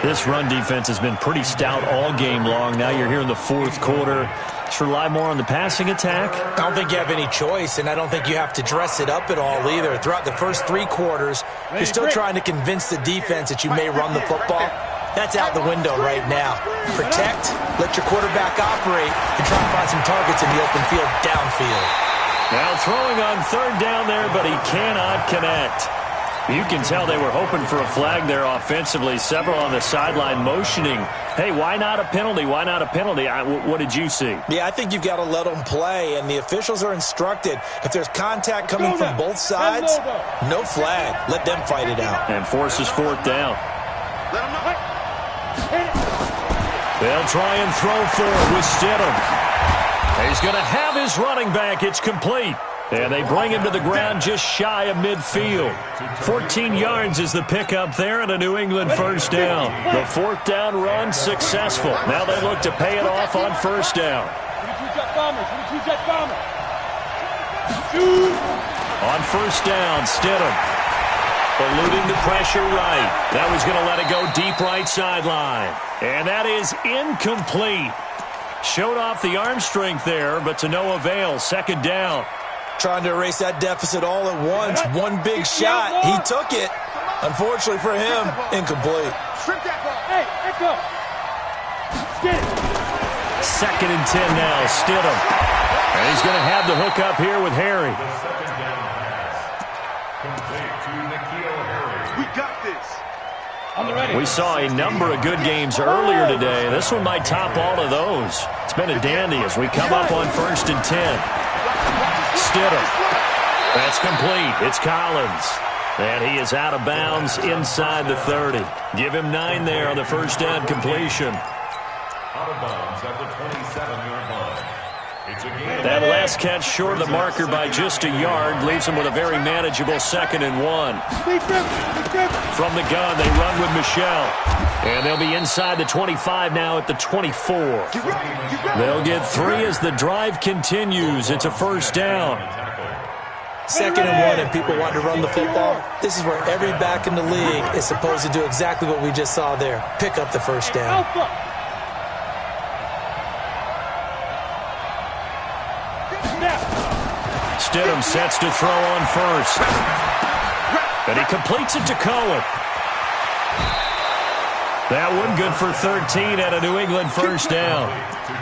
Speaker 5: This run defense has been pretty stout all game long. Now you're here in the 4th quarter. Just rely more on the passing attack?
Speaker 6: I don't think you have any choice, and I don't think you have to dress it up at all either. Throughout the first 3 quarters, you're still trying to convince the defense that you may run the football. That's out the window right now. Protect, let your quarterback operate, and try to find some targets in the open field downfield.
Speaker 5: Now throwing on 3rd down there, but he cannot connect. You can tell they were hoping for a flag there offensively. Several on the sideline motioning, hey, why not a penalty? Why not a penalty? What did you see?
Speaker 6: Yeah, I think you've got to let them play, and the officials are instructed. If there's contact coming from both sides, no flag. Let them fight it out.
Speaker 5: And forces 4th down. They'll try and throw for it with Stidham. He's going to have his running back. It's complete. And they bring him to the ground just shy of midfield. 14 yards is the pickup there and a New England first down. The 4th down run successful. Now they look to pay it off on 1st down. On 1st down, Stidham eluding the pressure right. That was going to let it go deep right sideline. And that is incomplete. Showed off the arm strength there, but to no avail. 2nd down.
Speaker 6: Trying to erase that deficit all at once. One big shot. He took it. Unfortunately for him, incomplete.
Speaker 8: Hey, let's go. Get it.
Speaker 5: 2nd and 10 now. Stidham. And he's going to have the hook up here with Harry.
Speaker 7: The second down pass. Complete to N'Keal Harry.
Speaker 3: We got this.
Speaker 5: We saw a number of good games earlier today. This one might top all of those. It's been a dandy as we come up on 1st and 10. Stidham. That's complete. It's Collins. And he is out of bounds inside the 30. Give him 9 there on the first down completion.
Speaker 7: Out of bounds at the 27-yard line. It's a game.
Speaker 5: That last catch short of the marker by just a yard leaves him with a very manageable 2nd and 1. From the gun, they run with Michel. And they'll be inside the 25 now at the 24. They'll get 3 as the drive continues. It's a first down.
Speaker 6: 2nd and 1 and people want to run the football. This is where every back in the league is supposed to do exactly what we just saw there. Pick up the first down.
Speaker 5: Stidham sets to throw on first. And he completes it to Cohen. That one good for 13 at a New England first down.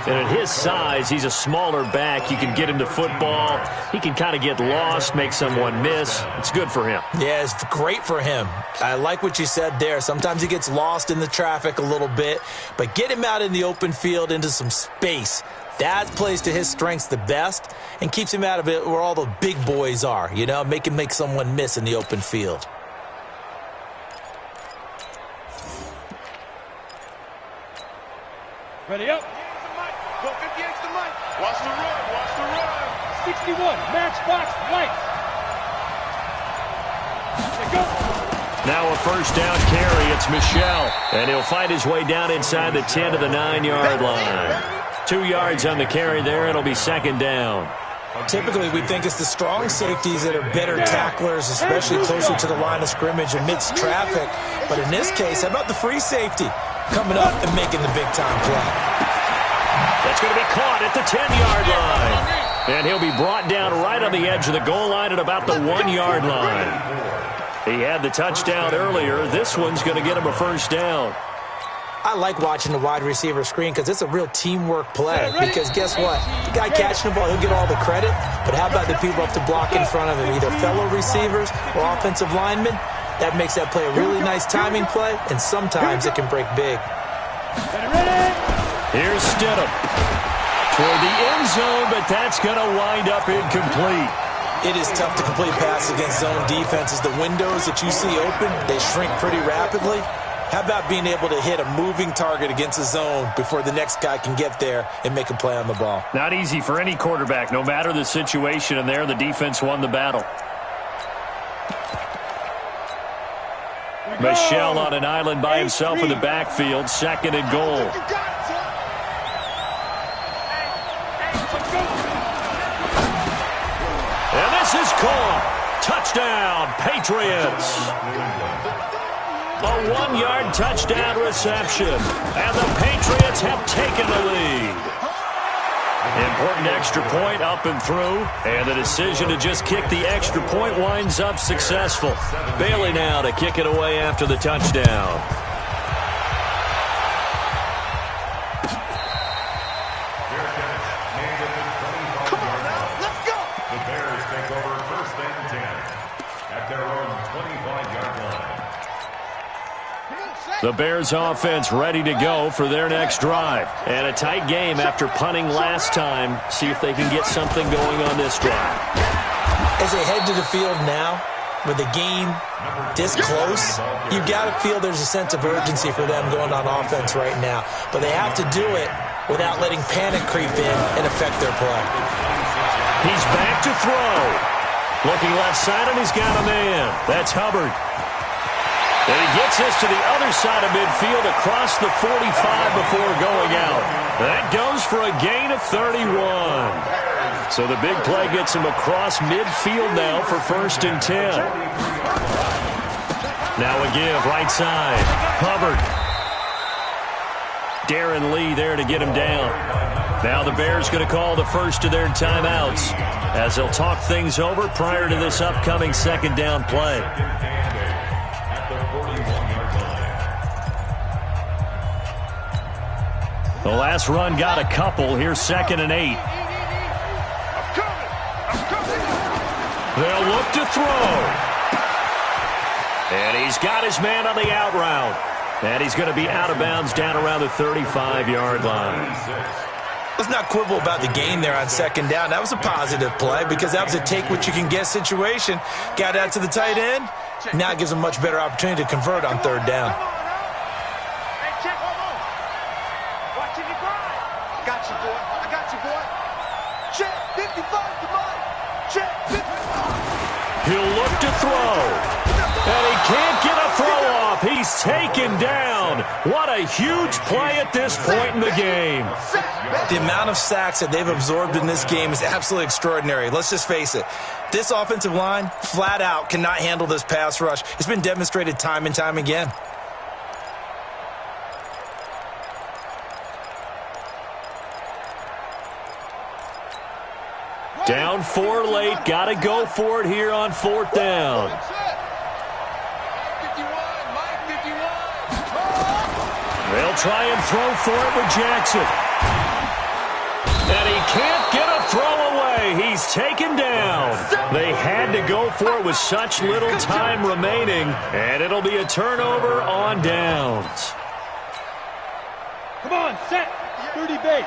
Speaker 5: And at his size, he's a smaller back. You can get him to football. He can kind of get lost, make someone miss. It's good for him.
Speaker 6: Yeah, it's great for him. I like what you said there. Sometimes he gets lost in the traffic a little bit. But get him out in the open field into some space. That plays to his strengths the best and keeps him out of it where all the big boys are. You know, make him make someone miss in the open field.
Speaker 8: Ready up.
Speaker 3: Go 58's the mic. Watch the run. Watch the run.
Speaker 8: 61. Matchbox light. Go.
Speaker 5: Now a first down carry. It's Michel. And he'll fight his way down inside the 10 to the 9-yard line. 2 yards on the carry there. It'll be 2nd down.
Speaker 6: Typically, we think it's the strong safeties that are better tacklers, especially closer to the line of scrimmage amidst traffic. But in this case, how about the free safety coming up and making the big-time play?
Speaker 5: That's going to be caught at the 10-yard line. And he'll be brought down right on the edge of the goal line at about the 1-yard line. He had the touchdown earlier. This one's going to get him a first down.
Speaker 6: I like watching the wide receiver screen because it's a real teamwork play. Because guess what? The guy catching the ball, he'll get all the credit. But how about the people up to block in front of him, either fellow receivers or offensive linemen? That makes that play a really nice timing play, and sometimes it can break big.
Speaker 5: Here's Stidham. Toward the end zone, but that's going to wind up incomplete.
Speaker 6: It is tough to complete passes against zone defenses. The windows that you see open, they shrink pretty rapidly. How about being able to hit a moving target against a zone before the next guy can get there and make a play on the ball?
Speaker 5: Not easy for any quarterback, no matter the situation, and there the defense won the battle. Michel on an island by himself in the backfield, 2nd and goal. And this is caught. Touchdown, Patriots. A 1-yard touchdown reception. And the Patriots have taken the lead. Important extra point up and through. And the decision to just kick the extra point winds up successful. Bailey now to kick it away after the touchdown.
Speaker 3: Come on now, let's go.
Speaker 7: The Bears take over 1st and 10 at their own 25-yard line.
Speaker 5: The Bears offense ready to go for their next drive. And a tight game after punting last time. See if they can get something going on this drive.
Speaker 6: As they head to the field now, with the game this close, you've got to feel there's a sense of urgency for them going on offense right now. But they have to do it without letting panic creep in and affect their play.
Speaker 5: He's back to throw. Looking left side, and he's got a man. That's Hubbard. And he gets this to the other side of midfield across the 45 before going out. That goes for a gain of 31. So the big play gets him across midfield now for 1st and 10. Now a give, right side. Hubbard. Darren Lee there to get him down. Now the Bears going to call the first of their timeouts as they'll talk things over prior to this upcoming 2nd down play. The last run got a couple. Here's 2nd and 8. They'll look to throw. And he's got his man on the out route. And he's going to be out of bounds down around the 35-yard line.
Speaker 6: Let's not quibble about the gain there on 2nd down. That was a positive play because that was a take-what-you-can-get situation. Got out to the tight end. Now it gives him a much better opportunity to convert on 3rd down.
Speaker 5: He'll look to throw. And he can't get a throw off. He's taken down. What a huge play at this point in the game.
Speaker 6: The amount of sacks that they've absorbed in this game is absolutely extraordinary. Let's just face it. This offensive line, flat out, cannot handle this pass rush. It's been demonstrated time and time again.
Speaker 5: Down 4 late. Got to go for it here on 4th down. They'll try and throw for it with Jackson. And he can't get a throw away. He's taken down. They had to go for it with such little time remaining. And it'll be a turnover on downs.
Speaker 8: Come on, set. 30 base.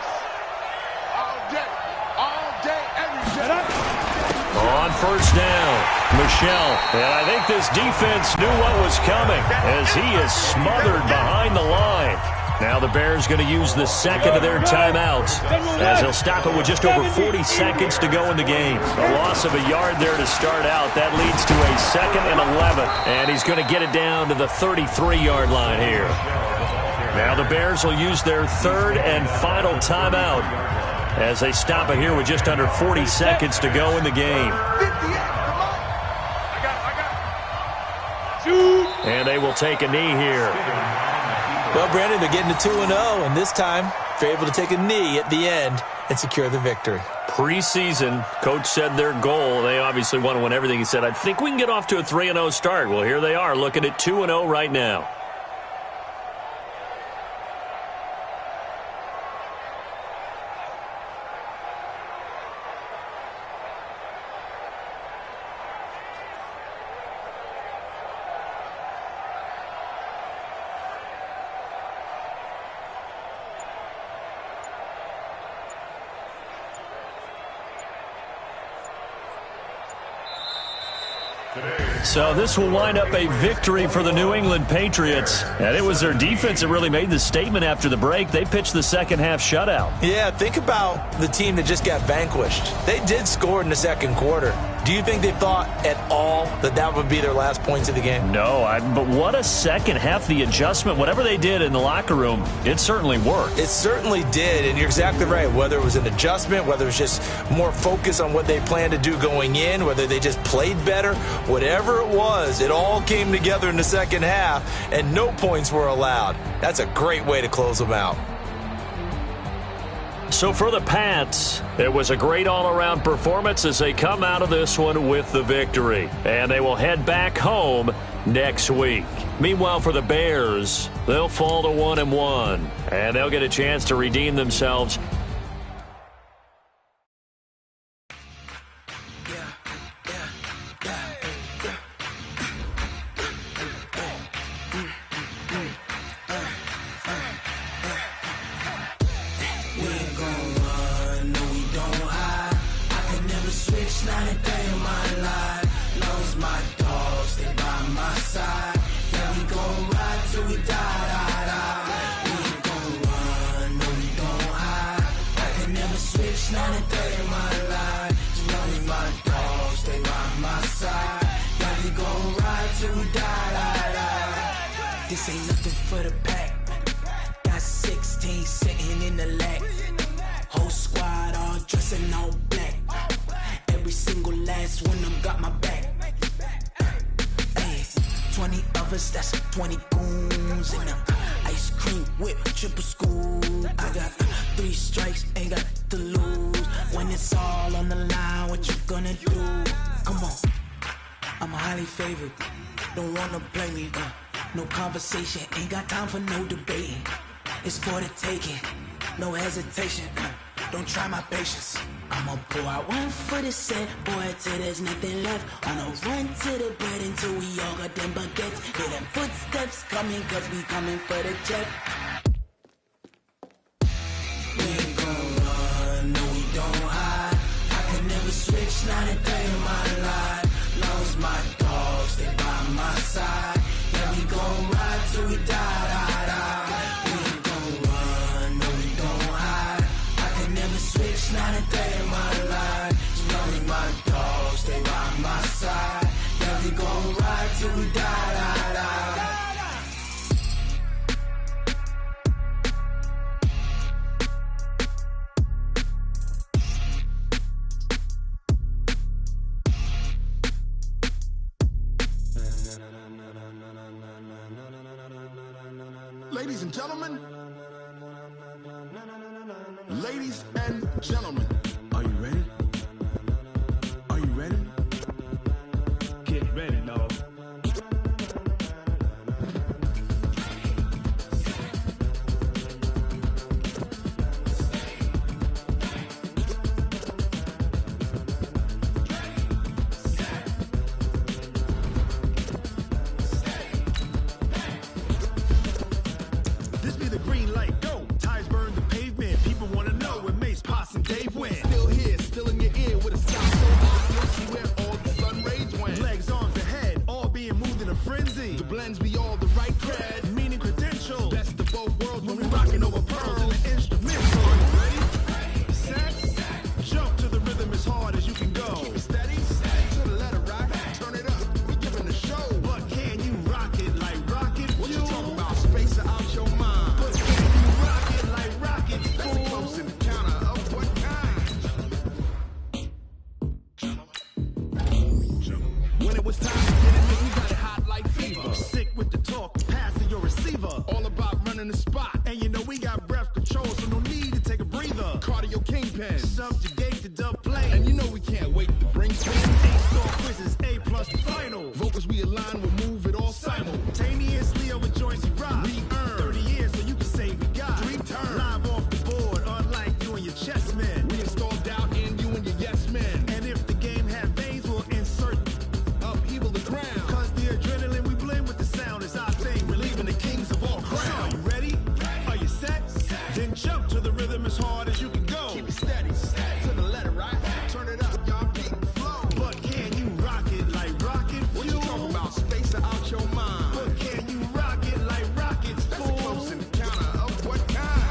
Speaker 5: On 1st down, Michelle. And I think this defense knew what was coming as he is smothered behind the line. Now the Bears going to use the 2nd of their timeouts as they'll stop it with just over 40 seconds to go in the game. A loss of a yard there to start out. That leads to a 2nd and 11. And he's going to get it down to the 33-yard line here. Now the Bears will use their 3rd and final timeout as they stop it here with just under 40 seconds to go in the game. And they will take a knee here.
Speaker 6: Well, Brandon, they're getting to 2-0, and this time they're able to take a knee at the end and secure the victory.
Speaker 5: Preseason, Coach said their goal, they obviously want to win everything. He said, I think we can get off to a 3-0 start. Well, here they are looking at 2-0 right now. So this will wind up a victory for the New England Patriots. And it was their defense that really made the statement after the break. They pitched the second half shutout.
Speaker 6: Yeah, think about the team that just got vanquished. They did score in the 2nd quarter. Do you think they thought at all that that would be their last points of the game?
Speaker 5: No, but what a second half. The adjustment, whatever they did in the locker room, it certainly worked.
Speaker 6: It certainly did, and you're exactly right. Whether it was an adjustment, whether it was just more focus on what they planned to do going in, whether they just played better, whatever it was, it all came together in the second half, and no points were allowed. That's a great way to close them out.
Speaker 5: So for the Pats, it was a great all-around performance as they come out of this one with the victory. And they will head back home next week. Meanwhile, for the Bears, they'll fall to 1-1, and they'll get a chance to redeem themselves.
Speaker 9: This ain't nothing for the pack. Got 16 sitting in the lag. Whole squad all dressing all black. Every single last one of them got my back. Hey, 20 of us, that's 20 goons in them. Ice cream whip, triple scoop. I got 3 strikes, ain't got to lose. When it's all on the line, what you gonna do? Come on, I'm highly favored. Don't wanna play me, No conversation, ain't got time for no debating. It's for the taking. no hesitation. Don't try my patience. I'ma pour out one for the set, boy, till there's nothing left. On a run to the bread until we all got them baguettes. Hear them footsteps coming, cause we coming for the check. We ain't gon' run, no we don't hide. I can never switch, not a day in my life. Long as my dogs stay by my side. Yeah, we gon' ride till we die, die, die. We ain't gon' run, no we don't hide. I can never switch, not a day in my life. As long as my dogs stay by my side. Yeah, we gon' ride till we die, die, die.
Speaker 3: Ladies and gentlemen, ladies and gentlemen, are you ready? Are you ready? Get ready, dog. This be the green light, go. Tires burn the pavement. People wanna know where Mace, Pops, and Dave went. Still here, still in your ear with a sound so hot. You'll see where all the sun rays went. Legs, arms, and head, all being moved in a frenzy. The blends be all the right cred, meaning credential. Best of both worlds when we rocking over pearls and the instrumental. Are you ready? Set, jump to the rhythm as hard as you can go. Keep it steady, to the letter rock. Turn it up, we giving the show. But can you rock it like rocket fuel? What you talking about? Space out your mind. But can you rock it like rockets fuel? Close in the counter of what kind? When it was time to get it, we got it hot like fever. Sick with the talk, passing your receiver. All about running the spot. And you know we got breath control, so no need to take a breather. Cardio kingpin, subjugate the dub plane. And you know we can't wait to bring spin. 8-star quizzes, A+ the final. Vocals we align, we'll move it all simultaneously over joints we rock. We earn 30 years, so you can say we got 3 turns. Live off the board, unlike you and your chess men. We install doubt in you and your yes men. And if the game had veins, we'll insert upheaval the ground. Cause the adrenaline we blend with the sound is our thing. We're leaving the kings of all crowns. So are you ready? Are you set? Then jump to the rhythm as hard as you can go. Keep it steady, to the letter right. Turn it up, y'all beat the flow. But can you rock it like rocket fuel? What you talking about? Space out your mind. But can you rock it like rockets full? Close in the counter of what kind?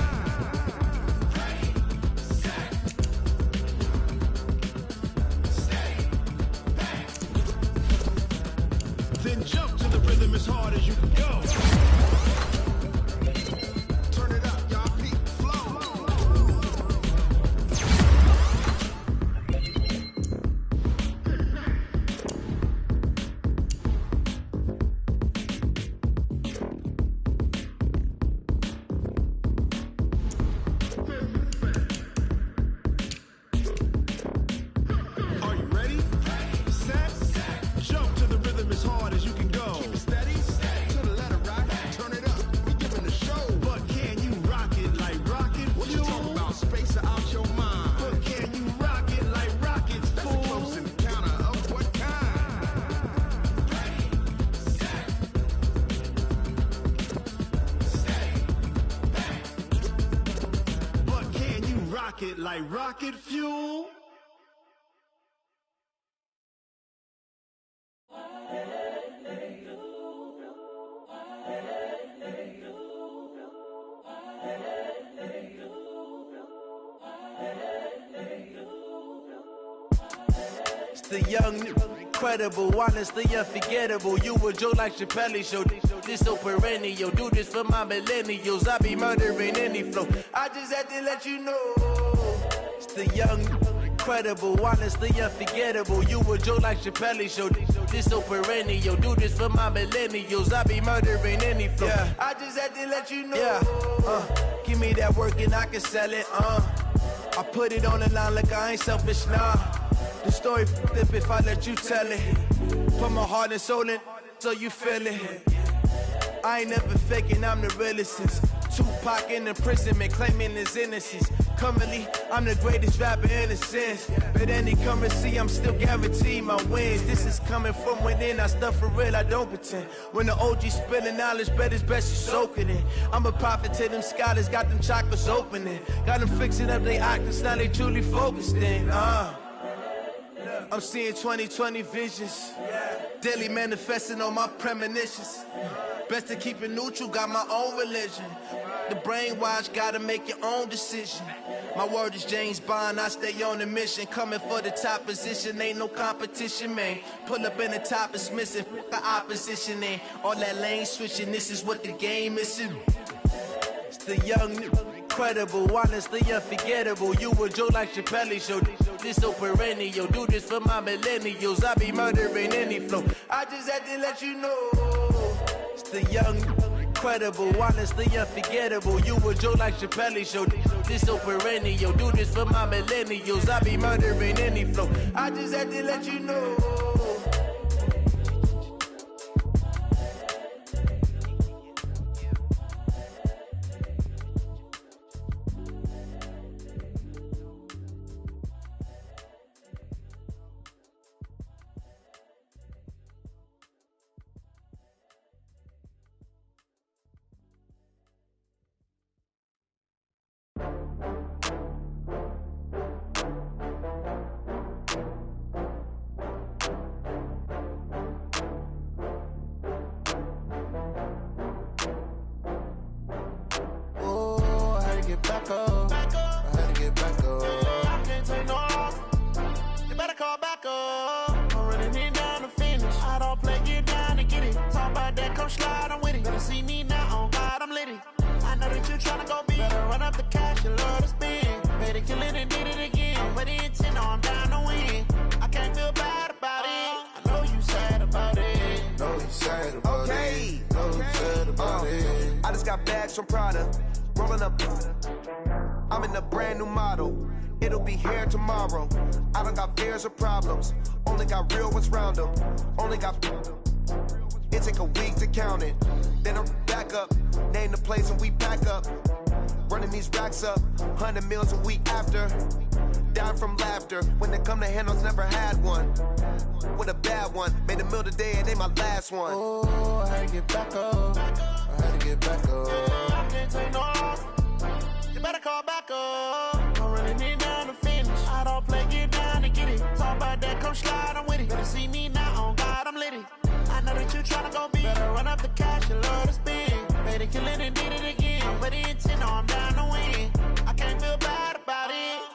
Speaker 3: Then jump to the rhythm as hard as you can go. Turn it up, y'all beat the flow. Are you ready? Set, jump to the rhythm as hard as you can go. Keep it steady, to the letter rock. Turn it up, we giving the show. But can you rock it like rocket fuel? What you talking about? Space out your mind. But can you rock it like rockets full? Close in the counter of what kind? But can you rock it like rocket fuel?
Speaker 1: It's the young, incredible, honestly unforgettable. You a joke like Chappelle show. This so perennial. Do this for my millennials. I be murdering any flow. I just had to let you know. It's the young, incredible, honestly unforgettable. You a joke like Chappelle show. This so perennial. Do this for my millennials. I be murdering any flow. Yeah. I just had to let you know. Yeah. Give me that work and I can sell it. I put it on the line like I ain't selfish, nah. The story flip if I let you tell it. Put my heart and soul in so you feel it. I ain't never faking, I'm the realest since Tupac in imprisonment, claiming his innocence. Currently, I'm the greatest rapper in a sense. But any currency, I'm still guaranteed my wins. This is coming from within, I stuff for real, I don't pretend. When the OG spilling knowledge, bet it's best you soak it in. I'm a prophet to them scholars, got them chakras opening. Got them fixing up their octaves, now they truly focused in. I'm seeing 2020 visions. Daily manifesting on my premonitions. Best to keep it neutral, got my own religion. The brainwash, gotta make your own decision. My word is James Bond, I stay on a mission. Coming for the top position, ain't no competition, man. Pull up in the top, it's missing, the opposition ain't. All that lane switching, this is what the game is. It's the young, incredible, honestly unforgettable. You a Joe like Chappelle show, this so perennial. Do this for my millennials, I be murdering any flow. I just had to let you know. It's the young, incredible, honestly unforgettable. You a Joe like Chappelle show, this so perennial. Do this for my millennials, I be murdering any flow. I just had to let you know.
Speaker 10: From Prada, rolling up. I'm in a brand new model. It'll be here tomorrow. I don't got fears or problems. Only got real ones round them. Only got. It take a week to count it. Then I'm back up. Name the place and we pack up. Running these racks up. 100 meals a week after. Dying from laughter. When it come to handles, never had one. With a bad one. Made a meal today and ain't my last one.
Speaker 11: Oh, I had to get back up. I had to get back up.
Speaker 10: I can't take no loss. You better call back up.
Speaker 11: I'm running it down to finish. I don't play, get down to get it. Talk about that, come slide, I'm with it. Better see me now, on God, I'm litty. I know that you tryna go big. Better run up the cash, you love to spend. Better kill it and did it again. But the intent, no, I'm down to win. I can't feel bad about it.